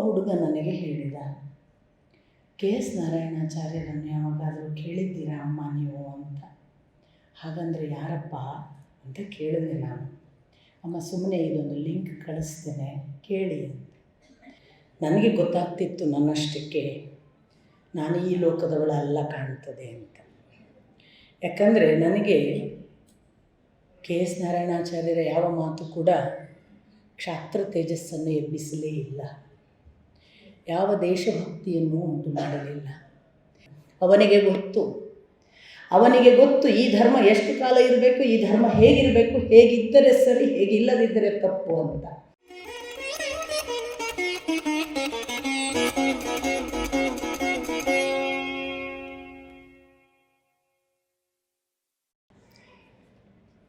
ಹುಡುಗ ನನಗೆ ಹೇಳಿದ, ಕೆ ಎಸ್ ನಾರಾಯಣಾಚಾರ್ಯರನ್ನು ಯಾವಾಗಾದರೂ ಕೇಳಿದ್ದೀರಾ ಅಮ್ಮ ನೀವು ಅಂತ. ಹಾಗಂದರೆ ಯಾರಪ್ಪ ಅಂತ ಕೇಳಿದೆ ನಾನು. ಅಮ್ಮ ಸುಮ್ಮನೆ ಇದೊಂದು ಲಿಂಕ್ ಕಳಿಸ್ತೇನೆ ಕೇಳಿ ಅಂತ. ನನಗೆ ಗೊತ್ತಾಗ್ತಿತ್ತು ನನ್ನಷ್ಟಕ್ಕೆ ನಾನು ಈ ಲೋಕದವಳಲ್ಲ ಕಾಣ್ತದೆ ಅಂತ. ಯಾಕಂದರೆ ನನಗೆ ಕೆ ಎಸ್ ನಾರಾಯಣಾಚಾರ್ಯರ ಯಾವ ಮಾತು ಕೂಡ ಕ್ಷಾತ್ರ ತೇಜಸ್ಸನ್ನು ಎಬ್ಬಿಸಲೇ ಇಲ್ಲ, ಯಾವ ದೇಶಭಕ್ತಿಯನ್ನು ಉಂಟು ಮಾಡಲಿಲ್ಲ. ಅವನಿಗೆ ಗೊತ್ತು ಈ ಧರ್ಮ ಎಷ್ಟು ಕಾಲ ಇರಬೇಕು, ಈ ಧರ್ಮ ಹೇಗಿರಬೇಕು, ಹೇಗಿದ್ದರೆ ಸರಿ, ಹೇಗಿಲ್ಲದಿದ್ದರೆ ತಪ್ಪು ಅಂತ.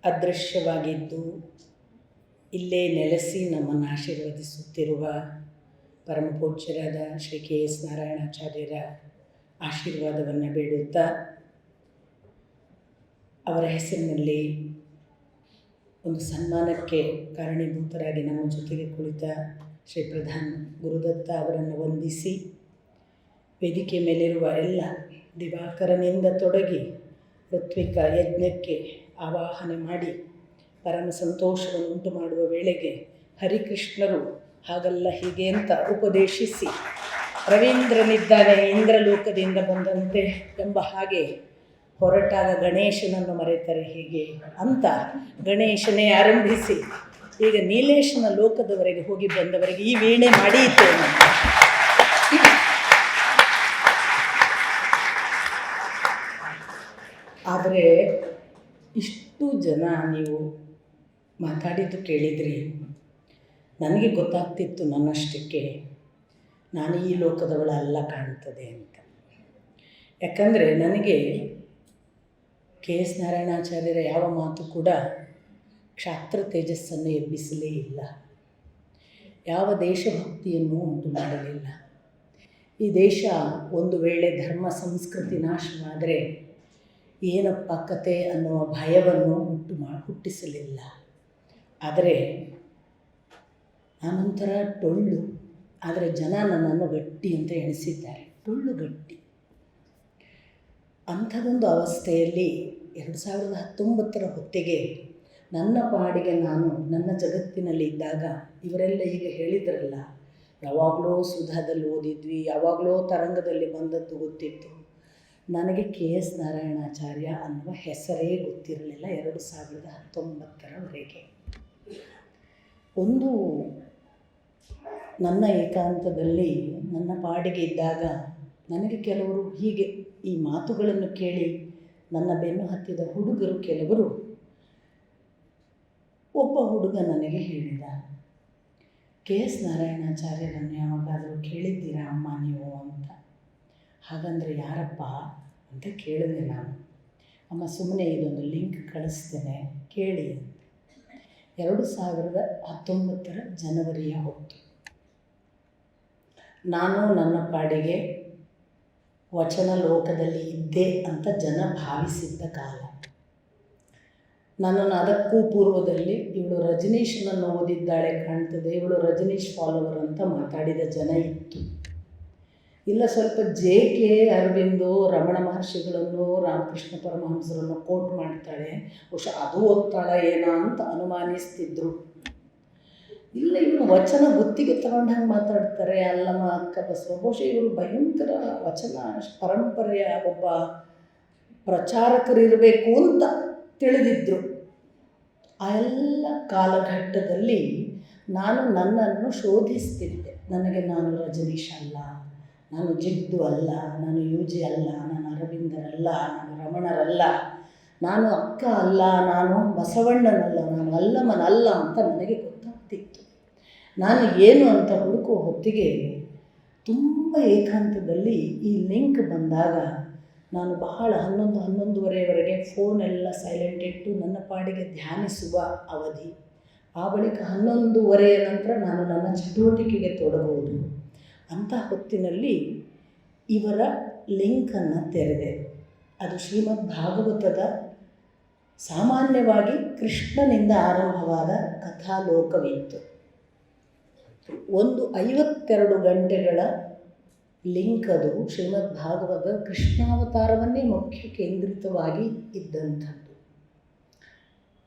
ಅದೃಶ್ಯವಾಗಿದ್ದು ಇಲ್ಲೇ ನೆಲೆಸಿ ನಮ್ಮನ್ನು ಆಶೀರ್ವದಿಸುತ್ತಿರುವ ಪರಮಪೂಜ್ಯರಾದ ಶ್ರೀ ಕೆ ಎಸ್ ನಾರಾಯಣಾಚಾರ್ಯರ ಆಶೀರ್ವಾದವನ್ನು ಬೇಡುತ್ತಾ, ಅವರ ಹೆಸರಿನಲ್ಲಿ ಒಂದು ಸನ್ಮಾನಕ್ಕೆ ಕಾರಣೀಭೂತರಾಗಿ ನಮ್ಮ ಜೊತೆಗೆ ಕುಳಿತ ಶ್ರೀ ಪ್ರಧಾನ್ ಗುರುದತ್ತ ಅವರನ್ನು ವಂದಿಸಿ, ವೇದಿಕೆ ಮೇಲಿರುವ ಎಲ್ಲ ದಿವಾಕರನಿಂದ ತೊಡಗಿ ಋತ್ವಿಕ ಯಜ್ಞಕ್ಕೆ ಆವಾಹನೆ ಮಾಡಿ ಪರಮ ಸಂತೋಷವನ್ನು ಉಂಟು ಮಾಡುವ ವೇಳೆಗೆ ಹರಿಕೃಷ್ಣರು ಹಾಗಲ್ಲ ಹೀಗೆ ಅಂತ ಉಪದೇಶಿಸಿ, ರವೀಂದ್ರನಿದ್ದಾನೆ ಇಂದ್ರಲೋಕದಿಂದ ಬಂದಂತೆ ಎಂಬ ಹಾಗೆ ಹೊರಟಾಗ ಗಣೇಶನನ್ನು ಮರೆತರೆ ಹೀಗೆ ಅಂತ ಗಣೇಶನೇ ಆರಂಭಿಸಿ ಈಗ ನೀಲೇಶನ ಲೋಕದವರೆಗೆ ಹೋಗಿ ಬಂದವರೆಗೆ ಈ ವೀಣೆ ಮಾಡಿದ್ದೇನೆ. ಆದರೆ ಇಷ್ಟು ಜನ ನೀವು ಮಾತಾಡಿದ್ದು ಕೇಳಿದ್ರಿ, ನನಗೆ ಗೊತ್ತಾಗ್ತಿತ್ತು ನನ್ನಷ್ಟಕ್ಕೆ ನಾನು ಈ ಲೋಕದವಳಲ್ಲ ಕಾಣ್ತದೆ ಅಂತ. ಯಾಕಂದರೆ ನನಗೆ ಕೆ ಎಸ್ ನಾರಾಯಣಾಚಾರ್ಯರ ಯಾವ ಮಾತು ಕೂಡ ಕ್ಷಾತ್ರ ತೇಜಸ್ಸನ್ನು ಎಬ್ಬಿಸಲೇ ಇಲ್ಲ, ಯಾವ ದೇಶಭಕ್ತಿಯನ್ನು ಉಂಟು ಮಾಡಲಿಲ್ಲ. ಈ ದೇಶ ಒಂದು ವೇಳೆ ಧರ್ಮ ಸಂಸ್ಕೃತಿ ನಾಶವಾದರೆ ಏನಪ್ಪ ಕತೆ ಅನ್ನುವ ಭಯವನ್ನು ಹುಟ್ಟಿಸಲಿಲ್ಲ. ಆದರೆ ನಾನೊಂಥರ ಟೊಳ್ಳು, ಆದರೆ ಜನ ನನ್ನನ್ನು ಗಟ್ಟಿ ಅಂತ ಎಣಿಸಿದ್ದಾರೆ, ಟೊಳ್ಳು ಗಟ್ಟಿ. ಅಂಥದ್ದೊಂದು ಅವಸ್ಥೆಯಲ್ಲಿ 2019 ಹೊತ್ತಿಗೆ ನನ್ನ ಪಾಡಿಗೆ ನಾನು ನನ್ನ ಜಗತ್ತಿನಲ್ಲಿ ಇದ್ದಾಗ ಇವರೆಲ್ಲ ಈಗ ಹೇಳಿದ್ರಲ್ಲ, ಯಾವಾಗಲೂ ಸುಧಾದಲ್ಲಿ ಓದಿದ್ವಿ, ಯಾವಾಗಲೂ ತರಂಗದಲ್ಲಿ ಬಂದದ್ದು ಗೊತ್ತಿತ್ತು. ನನಗೆ ಕೆ ಎಸ್ ನಾರಾಯಣಾಚಾರ್ಯ ಅನ್ನುವ ಹೆಸರೇ ಗೊತ್ತಿರಲಿಲ್ಲ 2019 ಒಂದು ನನ್ನ ಏಕಾಂತದಲ್ಲಿ ನನ್ನ ಪಾಡಿಗೆ ಇದ್ದಾಗ ನನಗೆ ಕೆಲವರು ಹೀಗೆ ಈ ಮಾತುಗಳನ್ನು ಕೇಳಿ ನನ್ನ ಬೆನ್ನು ಹತ್ತಿದ ಹುಡುಗರು ಕೆಲವರು, ಒಬ್ಬ ಹುಡುಗ ನನಗೆ ಹೇಳಿದ, ಕೆ ಎಸ್ ನಾರಾಯಣಾಚಾರ್ಯರನ್ನು ಯಾವಾಗಾದರೂ ಕೇಳಿದ್ದೀರಾ ಅಮ್ಮ ನೀವು ಅಂತ. ಹಾಗಂದರೆ ಯಾರಪ್ಪ ಅಂತ ಕೇಳಿದೆ ನಾನು. ಅಮ್ಮ ಸುಮ್ಮನೆ ಇದೊಂದು ಲಿಂಕ್ ಕಳಿಸ್ತೇನೆ ಕೇಳಿ ಅಂತ. 2019 ಜನವರಿಯ ಹೊತ್ತು ನಾನು ನನ್ನ ಪಾಡಿಗೆ ವಚನ ಲೋಕದಲ್ಲಿ ಇದ್ದೆ ಅಂತ ಜನ ಭಾವಿಸಿದ್ದ ಕಾಲ. ನನ್ನನ್ನು ಅದಕ್ಕೂ ಪೂರ್ವದಲ್ಲಿ ಇವಳು ರಜನೀಶನನ್ನು ಓದಿದ್ದಾಳೆ ಕಾಣ್ತದೆ, ಇವಳು ರಜನೀಶ್ ಫಾಲೋವರ್ ಅಂತ ಮಾತಾಡಿದ ಜನ ಇತ್ತು. ಇಲ್ಲ ಸ್ವಲ್ಪ ಜೆ ಕೆ ಅರವಿಂದೋ ರಮಣ ಮಹರ್ಷಿಗಳನ್ನು ರಾಮಕೃಷ್ಣ ಪರಮಹಂಸರನ್ನು ಕೋಟ್ ಮಾಡ್ತಾಳೆ, ಬಹುಶಃ ಅದು ಓದ್ತಾಳ ಏನೋ ಅಂತ ಅನುಮಾನಿಸ್ತಿದ್ರು. ಇಲ್ಲ ಇವನು ವಚನ ಗುತ್ತಿಗೆ ತಗೊಂಡಂಗೆ ಮಾತಾಡ್ತಾರೆ, ಅಲ್ಲಮ್ಮ ಅಕ್ಕ ಬಸವ, ಬಹುಶಃ ಇವರು ಭಯಂಕರ ವಚನ ಪರಂಪರೆಯ ಒಬ್ಬ ಪ್ರಚಾರಕರಿರಬೇಕು ಅಂತ ತಿಳಿದಿದ್ದರು. ಆ ಎಲ್ಲ ಕಾಲಘಟ್ಟದಲ್ಲಿ ನಾನು ನನ್ನನ್ನು ಶೋಧಿಸ್ತಿದ್ದೆ. ನನಗೆ ನಾನು ರಜನೀಶ್ ಅಲ್ಲ, ನಾನು ಜಿಡ್ಡು ಅಲ್ಲ, ನಾನು ಯೂಜಿ ಅಲ್ಲ, ನಾನು ಅರವಿಂದರಲ್ಲ, ನಾನು ರಮಣರಲ್ಲ, ನಾನು ಅಕ್ಕ ಅಲ್ಲ, ನಾನು ಬಸವಣ್ಣನಲ್ಲ, ನಾನು ಅಲ್ಲಮ್ಮನಲ್ಲ ಅಂತ ನನಗೆ ಗೊತ್ತಾಗ್ತಿತ್ತು. ನಾನು ಏನು ಅಂತ ಹುಡುಕೋ ಹೊತ್ತಿಗೆ ತುಂಬ ಏಕಾಂತದಲ್ಲಿ ಈ ಲಿಂಕ್ ಬಂದಾಗ ನಾನು ಬಹಳ 11-11:30ವರೆಗೆ ಫೋನೆಲ್ಲ ಸೈಲೆಂಟ್ ಇಟ್ಟು ನನ್ನ ಪಾಡಿಗೆ ಧ್ಯಾನಿಸುವ ಅವಧಿ. ಆ ಬಳಿಕ 11:30 ನಂತರ ನಾನು ನನ್ನ ಚಟುವಟಿಕೆಗೆ ತೊಡಗುವುದು. ಅಂಥ ಹೊತ್ತಿನಲ್ಲಿ ಇವರ ಲಿಂಕನ್ನು ತೆರೆದೆ. ಅದು ಶ್ರೀಮದ್ ಭಾಗವತದ ಸಾಮಾನ್ಯವಾಗಿ ಕೃಷ್ಣನಿಂದ ಆರಂಭವಾದ ಕಥಾಲೋಕವಿತ್ತು. ಒಂದು 52 ಗಂಟೆಗಳ ಲಿಂಕ್ ಅದು ಶ್ರೀಮದ್ ಭಾಗವತ ಕೃಷ್ಣಾವತಾರವನ್ನೇ ಮುಖ್ಯ ಕೇಂದ್ರಿತವಾಗಿ ಇದ್ದಂಥದ್ದು.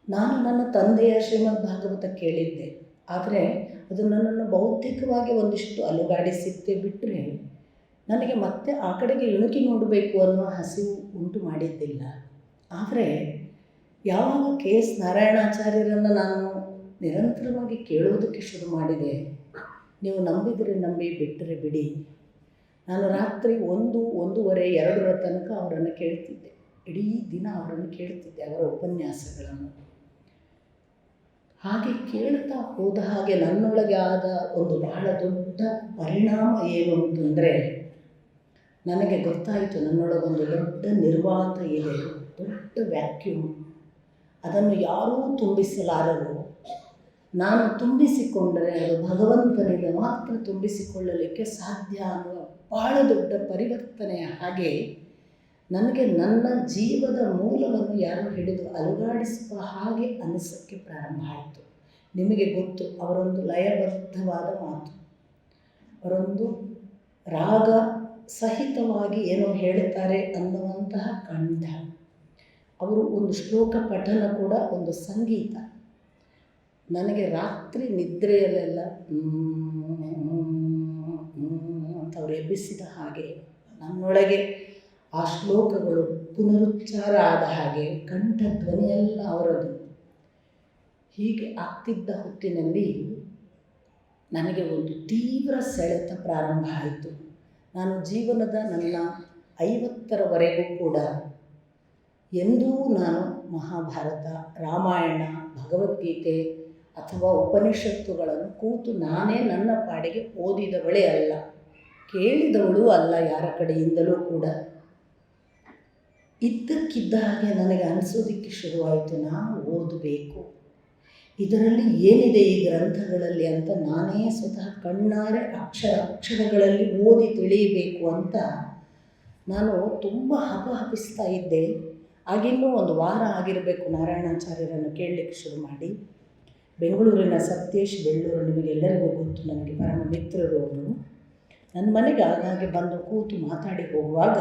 ನಾನು ನನ್ನ ತಂದೆಯ ಶ್ರೀಮದ್ ಭಾಗವತ ಕೇಳಿದ್ದೆ, ಆದರೆ ಅದು ನನ್ನನ್ನು ಬೌದ್ಧಿಕವಾಗಿ ಒಂದಿಷ್ಟು ಅಲುಗಾಡಿಸಿದ್ದೇ ಬಿಟ್ಟರೆ ನನಗೆ ಮತ್ತೆ ಆ ಕಡೆಗೆ ಇಣುಕಿ ನೋಡಬೇಕು ಅನ್ನೋ ಹಸಿವು ಉಂಟು ಮಾಡಿದ್ದಿಲ್ಲ. ಆದರೆ ಯಾವಾಗ ಕೆ ಎಸ್ ನಾರಾಯಣಾಚಾರ್ಯರನ್ನು ನಾನು ನಿರಂತರವಾಗಿ ಕೇಳುವುದಕ್ಕೆ ಶುರು ಮಾಡಿದೆ, ನೀವು ನಂಬಿದರೆ ನಂಬಿ ಬಿಟ್ಟರೆ ಬಿಡಿ, ನಾನು ರಾತ್ರಿ 1-1:30-2 ತನಕ ಅವರನ್ನು ಕೇಳ್ತಿದ್ದೆ. ಇಡೀ ದಿನ ಅವರನ್ನು ಕೇಳ್ತಿದ್ದೆ, ಅವರ ಉಪನ್ಯಾಸಗಳನ್ನು. ಹಾಗೆ ಕೇಳ್ತಾ ಹೋದ ಹಾಗೆ ನನ್ನೊಳಗೆ ಆದ ಒಂದು ಬಹಳ ದೊಡ್ಡ ಪರಿಣಾಮ ಏನು ಅಂತಂದರೆ, ನನಗೆ ಗೊತ್ತಾಯಿತು ನನ್ನೊಳಗೊಂದು ದೊಡ್ಡ ನಿರ್ವಾತ ಇದೆ, ದೊಡ್ಡ ವ್ಯಾಕ್ಯೂಮ್. ಅದನ್ನು ಯಾರೂ ತುಂಬಿಸಲಾರರು. ನಾನು ತುಂಬಿಸಿಕೊಂಡರೆ ಅದು ಭಗವಂತನಿಂದ ಮಾತ್ರ ತುಂಬಿಸಿಕೊಳ್ಳಲಿಕ್ಕೆ ಸಾಧ್ಯ ಅನ್ನುವ ಬಹಳ ದೊಡ್ಡ ಪರಿವರ್ತನೆಯ ಹಾಗೆ ನನಗೆ ನನ್ನ ಜೀವದ ಮೂಲವನ್ನು ಯಾರು ಹಿಡಿದು ಅಲುಗಾಡಿಸುವ ಹಾಗೆ ಅನಿಸೋಕ್ಕೆ ಪ್ರಾರಂಭ ಆಯಿತು. ನಿಮಗೆ ಗೊತ್ತು, ಅವರೊಂದು ಲಯಬದ್ಧವಾದ ಮಾತು, ಅವರೊಂದು ರಾಗ ಸಹಿತವಾಗಿ ಏನೋ ಹೇಳುತ್ತಾರೆ ಅನ್ನುವಂತಹ ಕಂಠ, ಅವರು ಒಂದು ಶ್ಲೋಕ ಪಠನ ಕೂಡ ಒಂದು ಸಂಗೀತ. ನನಗೆ ರಾತ್ರಿ ನಿದ್ರೆಯಲ್ಲೆಲ್ಲ ಅಂತ ಅವರು ಎಬ್ಬಿಸಿದ ಹಾಗೆ ನನ್ನೊಳಗೆ ಆ ಶ್ಲೋಕಗಳು ಪುನರುಚ್ಚಾರ ಆದ ಹಾಗೆ ಕಂಠ ಧ್ವನಿಯೆಲ್ಲ ಅವರದು. ಹೀಗೆ ಆಗ್ತಿದ್ದ ಹೊತ್ತಿನಲ್ಲಿ ನನಗೆ ಒಂದು ತೀವ್ರ ಸೆಳೆತ ಪ್ರಾರಂಭ ಆಯಿತು. ನಾನು ಜೀವನದ ನನ್ನ 50ರವರೆಗೂ ಕೂಡ ಎಂದೂ ನಾನು ಮಹಾಭಾರತ, ರಾಮಾಯಣ, ಭಗವದ್ಗೀತೆ ಅಥವಾ ಉಪನಿಷತ್ತುಗಳನ್ನು ಕೂತು ನಾನೇ ನನ್ನ ಪಾಡಿಗೆ ಓದಿದವಳೇ ಅಲ್ಲ, ಕೇಳಿದವಳು ಅಲ್ಲ ಯಾರ ಕಡೆಯಿಂದಲೂ ಕೂಡ. ಇದ್ದಕ್ಕಿದ್ದ ಹಾಗೆ ನನಗೆ ಅನಿಸೋದಕ್ಕೆ ಶುರುವಾಯಿತು, ನಾನು ಓದಬೇಕು, ಇದರಲ್ಲಿ ಏನಿದೆ ಈ ಗ್ರಂಥಗಳಲ್ಲಿ ಅಂತ ನಾನೇ ಸ್ವತಃ ಕಣ್ಣಾರೆ ಅಕ್ಷರಗಳಲ್ಲಿ ಓದಿ ತಿಳಿಯಬೇಕು ಅಂತ ನಾನು ತುಂಬ ಹಪಹಪಿಸ್ತಾ ಇದ್ದೆ. ಆಗಿನ್ನೂ 1 ವಾರ ಆಗಿರಬೇಕು ನಾರಾಯಣಾಚಾರ್ಯರನ್ನು ಕೇಳಲಿಕ್ಕೆ ಶುರು ಮಾಡಿ. ಬೆಂಗಳೂರಿನ ಸತ್ಯೇಶ್ ಬೆಳ್ಳೂರು, ನಿಮಗೆಲ್ಲರಿಗೂ ಗೊತ್ತು, ನನಗೆ ಪರಮ ಮಿತ್ರರು ಅವರು. ನನ್ನ ಮನೆಗೆ ಆಗಾಗೆ ಬಂದು ಕೂತು ಮಾತಾಡಿ ಹೋಗುವಾಗ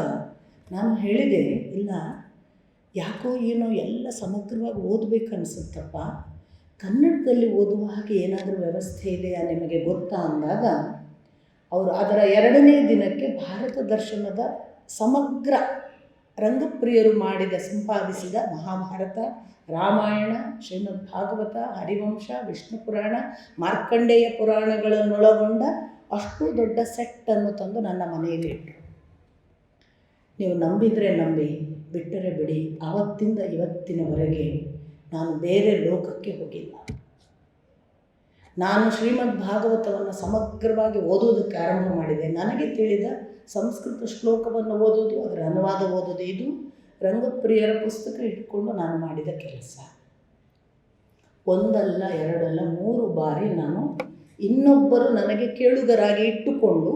ನಾನು ಹೇಳಿದೆ, ಇಲ್ಲ ಯಾಕೋ ಏನೋ ಎಲ್ಲ ಸಮಗ್ರವಾಗಿ ಓದಬೇಕು ಅನಿಸುತ್ತಪ್ಪ, ಕನ್ನಡದಲ್ಲಿ ಓದುವ ಹಾಗೆ ಏನಾದರೂ ವ್ಯವಸ್ಥೆ ಇದೆಯಾ ನಿಮಗೆ ಗೊತ್ತಾ ಅಂದಾಗ ಅವರು ಅದರ 2ನೇ ದಿನಕ್ಕೆ ಭಾರತ ದರ್ಶನದ ಸಮಗ್ರ ರಂಗಪ್ರಿಯರು ಸಂಪಾದಿಸಿದ ಮಹಾಭಾರತ, ರಾಮಾಯಣ, ಶ್ರೀಮದ್ ಭಾಗವತ, ಹರಿವಂಶ, ವಿಷ್ಣು ಪುರಾಣ, ಮಾರ್ಕಂಡೇಯ ಪುರಾಣಗಳನ್ನೊಳಗೊಂಡ ಅಷ್ಟು ದೊಡ್ಡ ಸೆಟ್ಟನ್ನು ತಂದು ನನ್ನ ಮನೆಯಲ್ಲಿ ಇಟ್ಟರು. ನೀವು ನಂಬಿದರೆ ನಂಬಿ, ಬಿಟ್ಟರೆ ಬಿಡಿ, ಆವತ್ತಿಂದ ಇವತ್ತಿನವರೆಗೆ ನಾನು ಬೇರೆ ಲೋಕಕ್ಕೆ ಹೋಗಿಲ್ಲ. ನಾನು ಶ್ರೀಮದ್ ಭಾಗವತವನ್ನು ಸಮಗ್ರವಾಗಿ ಓದೋದಕ್ಕೆ ಆರಂಭ ಮಾಡಿದೆ. ನನಗೆ ತಿಳಿದ ಸಂಸ್ಕೃತ ಶ್ಲೋಕವನ್ನು ಓದೋದು, ಅದರ ಅನುವಾದ ಓದೋದು, ಇದು ರಂಗಪ್ರಿಯರ ಪುಸ್ತಕ ಇಟ್ಕೊಂಡು ನಾನು ಮಾಡಿದ ಕೆಲಸ. 1 ಅಲ್ಲ 2 ಅಲ್ಲ 3 ಬಾರಿ ನಾನು ಇನ್ನೊಬ್ಬರು ನನಗೆ ಕೇಳುಗರಾಗಿ ಇಟ್ಟುಕೊಂಡು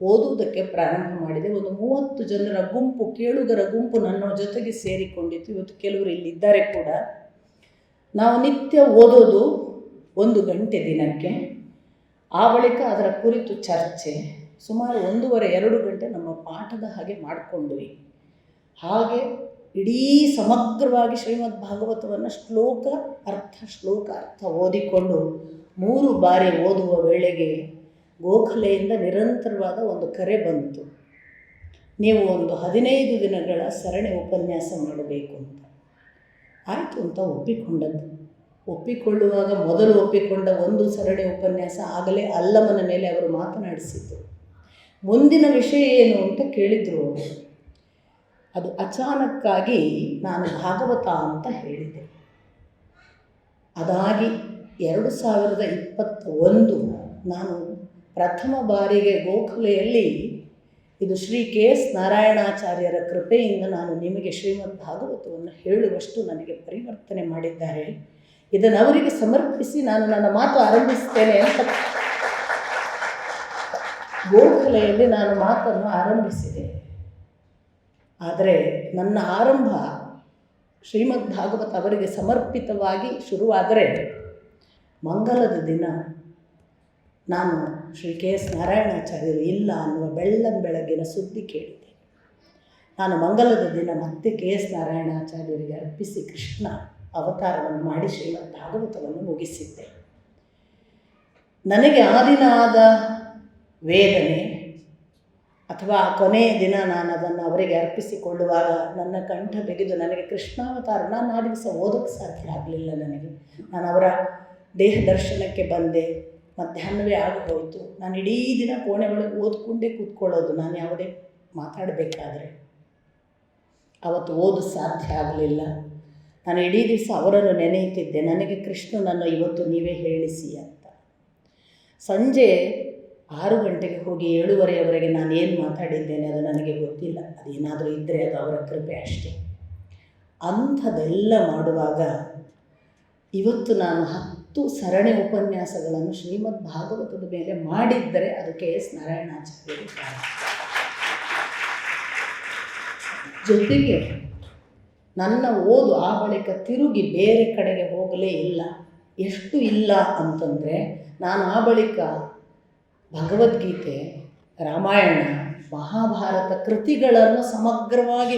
ಓದುವುದಕ್ಕೆ ಪ್ರಾರಂಭ ಮಾಡಿದೆ. ಒಂದು 30 ಜನರ ಗುಂಪು, ಕೇಳುಗರ ಗುಂಪು ನನ್ನ ಜೊತೆಗೆ ಸೇರಿಕೊಂಡಿತ್ತು. ಇವತ್ತು ಕೆಲವರು ಇಲ್ಲಿದ್ದಾರೆ ಕೂಡ. ನಾವು ನಿತ್ಯ ಓದೋದು 1 ಗಂಟೆ ದಿನಕ್ಕೆ, ಆ ಬಳಿಕ ಅದರ ಕುರಿತು ಚರ್ಚೆ, ಸುಮಾರು 1.5-2 ಗಂಟೆ ನಮ್ಮ ಪಾಠದ ಹಾಗೆ ಮಾಡಿಕೊಂಡ್ವಿ. ಹಾಗೆ ಇಡೀ ಸಮಗ್ರವಾಗಿ ಶ್ರೀಮದ್ ಭಾಗವತವನ್ನು ಶ್ಲೋಕ ಅರ್ಥ ಓದಿಕೊಂಡು 3 ಬಾರಿ ಓದುವ ವೇಳೆಗೆ ಗೋಖಲೆಯಿಂದ ನಿರಂತರವಾದ ಒಂದು ಕರೆ ಬಂತು, ನೀವು ಒಂದು 15 ದಿನಗಳ ಸರಣಿ ಉಪನ್ಯಾಸ ಮಾಡಬೇಕು ಅಂತ. ಆಯಿತು ಅಂತ ಒಪ್ಪಿಕೊಳ್ಳುವಾಗ ಮೊದಲು ಒಪ್ಪಿಕೊಂಡ 1 ಸರಣಿ ಉಪನ್ಯಾಸ ಆಗಲೇ ಅಲ್ಲಮನ ಮೇಲೆ ಅವರು ಮಾತನಾಡಿಸಿದ್ದು. ಮುಂದಿನ ವಿಷಯ ಏನು ಅಂತ ಕೇಳಿದರು ಅವರು. ಅದು ಅಚಾನಕ್ಕಾಗಿ ನಾನು ಭಾಗವತ ಅಂತ ಹೇಳಿದೆ. ಅದಾಗಿ 2021 ನಾನು ಪ್ರಥಮ ಬಾರಿಗೆ ಗೋಖಲೆಯಲ್ಲಿ, ಇದು ಶ್ರೀ ಕೆ ಎಸ್ ನಾರಾಯಣಾಚಾರ್ಯರ ಕೃಪೆಯಿಂದ ನಾನು ನಿಮಗೆ ಶ್ರೀಮದ್ ಭಾಗವತವನ್ನು ಹೇಳುವಷ್ಟು ನನಗೆ ಪರಿವರ್ತನೆ ಮಾಡಿದ್ದಾರೆ, ಇದನ್ನು ಅವರಿಗೆ ಸಮರ್ಪಿಸಿ ನಾನು ನನ್ನ ಮಾತು ಆರಂಭಿಸ್ತೇನೆ ಅಂತ ಗೋಖಲೆಯಲ್ಲಿ ನಾನು ಮಾತನ್ನು ಆರಂಭಿಸಿದೆ. ಆದರೆ ನನ್ನ ಆರಂಭ ಶ್ರೀಮದ್ ಭಾಗವತ ಅವರಿಗೆ ಸಮರ್ಪಿತವಾಗಿ ಶುರುವಾದರೆ ಮಂಗಲದ ದಿನ ನಾನು ಶ್ರೀ ಕೆ ಎಸ್ ನಾರಾಯಣಾಚಾರ್ಯರು ಇಲ್ಲ ಅನ್ನುವ ಬೆಳಗಿನ ಸುದ್ದಿ ಕೇಳಿದೆ. ನಾನು ಮಂಗಲದ ದಿನ ಮತ್ತೆ ಕೆ ಎಸ್ ನಾರಾಯಣಾಚಾರ್ಯರಿಗೆ ಅರ್ಪಿಸಿ ಕೃಷ್ಣ ಅವತಾರವನ್ನು ಮಾಡಿ ಶ್ರೀಮದ್ ಭಾಗವತವನ್ನು ಮುಗಿಸಿದ್ದೆ. ನನಗೆ ಆ ದಿನ ಆದ ವೇದನೆ ಅಥವಾ ಕೊನೆಯ ದಿನ ನಾನು ಅದನ್ನು ಅವರಿಗೆ ಅರ್ಪಿಸಿಕೊಳ್ಳುವಾಗ ನನ್ನ ಕಂಠ ತೆಗೆದು ನನಗೆ ಕೃಷ್ಣಾವತಾರ ನಾನು ಆ ದಿವಸ ಓದೋಕ್ಕೆ ಸಾಧ್ಯ ಆಗಲಿಲ್ಲ. ನಾನು ಅವರ ದೇಹ ದರ್ಶನಕ್ಕೆ ಬಂದೆ, ಮಧ್ಯಾಹ್ನವೇ ಆಗೋಯಿತು. ನಾನು ಇಡೀ ದಿನ ಕೋಣೆ ಒಳಗೆ ಓದ್ಕೊಂಡೇ ಕೂತ್ಕೊಳ್ಳೋದು. ನಾನು ಯಾವುದೇ ಮಾತಾಡಬೇಕಾದ್ರೆ ಅವತ್ತು ಓದು ಸಾಧ್ಯ ಆಗಲಿಲ್ಲ. ನಾನು ಇಡೀ ದಿವಸ ಅವರನ್ನು ನೆನೆಯುತ್ತಿದ್ದೆ, ನನಗೆ ಕೃಷ್ಣನನ್ನು ಇವತ್ತು ನೀವೇ ಹೇಳಿಸಿ ಅಂತ. ಸಂಜೆ 6 ಗಂಟೆಗೆ ಹೋಗಿ 7:30ವರೆಗೆ ನಾನು ಏನು ಮಾತಾಡಿದ್ದೇನೆ ಅದು ನನಗೆ ಗೊತ್ತಿಲ್ಲ. ಅದೇನಾದರೂ ಇದ್ದರೆ ಅದು ಅವರ ಕೃಪೆ ಅಷ್ಟೇ. ಅಂಥದ್ದೆಲ್ಲ ಮಾಡುವಾಗ ಇವತ್ತು ನಾನು 10 ಸರಣಿ ಉಪನ್ಯಾಸಗಳನ್ನು ಶ್ರೀಮದ್ ಭಾಗವತದ ಮೇಲೆ ಮಾಡಿದ್ದರೆ ಅದು ಕೆ ಎಸ್ ನಾರಾಯಣಾಚಾರ್ಯರು ಕಾರಣ. ಜೊತೆಗೆ ನನ್ನ ಓದು ಆ ಬಳಿಕ ತಿರುಗಿ ಬೇರೆ ಕಡೆಗೆ ಹೋಗಲೇ ಇಲ್ಲ. ಎಷ್ಟು ಇಲ್ಲ ಅಂತಂದರೆ, ನಾನು ಆ ಬಳಿಕ ಭಗವದ್ಗೀತೆ, ರಾಮಾಯಣ, ಮಹಾಭಾರತ ಕೃತಿಗಳನ್ನು ಸಮಗ್ರವಾಗಿ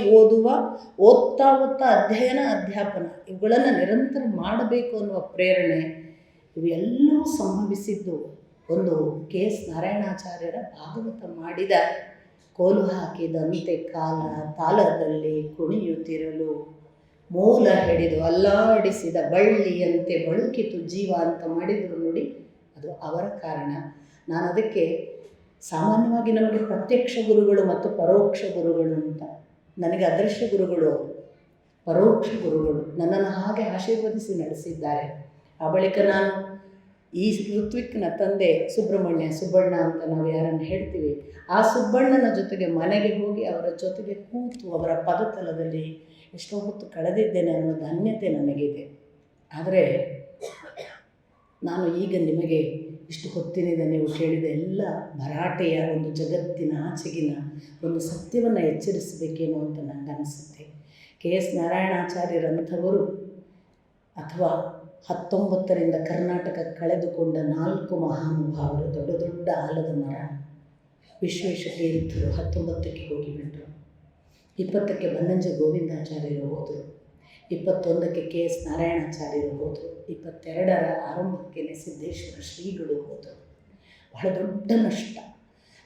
ಓದ್ತಾ ಅಧ್ಯಯನ ಅಧ್ಯಾಪನ ಇವುಗಳನ್ನು ನಿರಂತರ ಮಾಡಬೇಕು ಅನ್ನುವ ಪ್ರೇರಣೆ ಇವೆಲ್ಲವೂ ಸಂಭವಿಸಿದ್ದು ಒಂದು ಕೆ ಎಸ್ ನಾರಾಯಣಾಚಾರ್ಯರ ಭಾಗವತ ಮಾಡಿದ ಕೋಲು ಹಾಕಿದಂತೆ ತಾಳದಲ್ಲಿ ಕುಣಿಯುತ್ತಿರಲು ಮೂಲ ಹಿಡಿದು ಅಲ್ಲಾಡಿಸಿದ ಬಳ್ಳಿಯಂತೆ ಬಳುಕಿತು ಜೀವ ಅಂತ ಮಾಡಿದರು ನೋಡಿ, ಅದು ಅವರ ಕಾರಣ. ನಾನು ಅದಕ್ಕೆ ಸಾಮಾನ್ಯವಾಗಿ ನಮಗೆ ಪ್ರತ್ಯಕ್ಷ ಗುರುಗಳು ಮತ್ತು ಪರೋಕ್ಷ ಗುರುಗಳು ಅಂತ, ನನಗೆ ಅದೃಶ್ಯ ಗುರುಗಳು, ಪರೋಕ್ಷ ಗುರುಗಳು ನನ್ನನ್ನು ಹಾಗೆ ಆಶೀರ್ವದಿಸಿ ನಡೆಸಿದ್ದಾರೆ. ಆ ಬಳಿಕ ನಾನು ಈ ಋತ್ವಿಕ್ನ ತಂದೆ ಸುಬ್ಬಣ್ಣ ಅಂತ ನಾವು ಯಾರನ್ನು ಹೇಳ್ತೀವಿ, ಆ ಸುಬ್ಬಣ್ಣನ ಜೊತೆಗೆ ಮನೆಗೆ ಹೋಗಿ ಅವರ ಜೊತೆಗೆ ಕೂತು ಅವರ ಪದತಲದಲ್ಲಿ ಎಷ್ಟೋ ಹೊತ್ತು ಕಳೆದಿದ್ದೇನೆ ಅನ್ನೋ ಧನ್ಯತೆ ನನಗಿದೆ. ಆದರೆ ನಾನು ಈಗ ನಿಮಗೆ ಇಷ್ಟು ಹೊತ್ತಿನಿಂದ ನೀವು ಕೇಳಿದ ಎಲ್ಲ ಭರಾಟೆಯ ಒಂದು ಜಗತ್ತಿನ ಆಚೆಗಿನ ಒಂದು ಸತ್ಯವನ್ನು ಎಚ್ಚರಿಸಬೇಕೇನೋ ಅಂತ ನನಗನ್ನಿಸುತ್ತೆ. ಕೆ ಎಸ್ ನಾರಾಯಣಾಚಾರ್ಯರಂಥವರು ಅಥವಾ 19ರಿಂದ ಕರ್ನಾಟಕ ಕಳೆದುಕೊಂಡ 4 ಮಹಾನುಭಾವರು, ದೊಡ್ಡ ದೊಡ್ಡ ಆಲದ ಮರ, ವಿಶ್ವೇಶತೀರ್ಥರು 19ಕ್ಕೆ ಹೋಗಿಬಿಟ್ರು, 20ಕ್ಕೆ ಬನ್ನಂಜ ಗೋವಿಂದಾಚಾರ್ಯರು ಹೋದರು, 21ಕ್ಕೆ ಕೆ ಎಸ್ ನಾರಾಯಣಾಚಾರ್ಯರು ಹೋದರು, 22ರ ಆರಂಭಕ್ಕೆ ಸಿದ್ದೇಶ್ವರ ಶ್ರೀಗಳು ಹೋದರು. ಬಹಳ ದೊಡ್ಡ ನಷ್ಟ.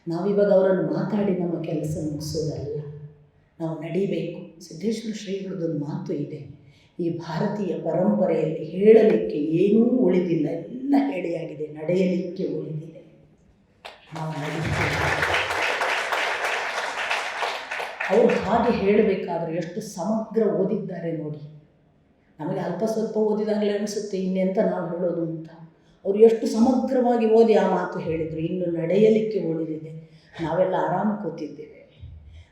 ನಾವಿವಾಗ ಅವರನ್ನು ಮಾತಾಡಿ ನಮ್ಮ ಕೆಲಸ ಮುಗಿಸೋದಲ್ಲ, ನಾವು ನಡಿಬೇಕು. ಸಿದ್ದೇಶ್ವರ ಶ್ರೀಗಳದೊಂದು ಮಾತು ಇದೆ, ಈ ಭಾರತೀಯ ಪರಂಪರೆಯಲ್ಲಿ ಹೇಳಲಿಕ್ಕೆ ಏನೂ ಉಳಿದಿಲ್ಲ, ಎಲ್ಲ ಹೇಳಿಯಾಗಿದೆ, ನಡೆಯಲಿಕ್ಕೆ ಉಳಿದಿದೆ. ನಾವು ನಡೀತೇವೆ. ಅವರು ಹಾಗೆ ಹೇಳಬೇಕಾದ್ರೆ ಎಷ್ಟು ಸಮಗ್ರ ಓದಿದ್ದಾರೆ ನೋಡಿ. ನಮಗೆ ಅಲ್ಪ ಸ್ವಲ್ಪ ಓದಿದಾಗಲೇ ಅನಿಸುತ್ತೆ ಇನ್ನೆಂತ ನಾವು ಹೇಳೋದು ಅಂತ. ಅವರು ಎಷ್ಟು ಸಮಗ್ರವಾಗಿ ಓದಿ ಆ ಮಾತು ಹೇಳಿದರು, ಇನ್ನು ನಡೆಯಲಿಕ್ಕೆ ಉಳಿದಿದೆ. ನಾವೆಲ್ಲ ಆರಾಮ ಕೂತಿದ್ದೇವೆ,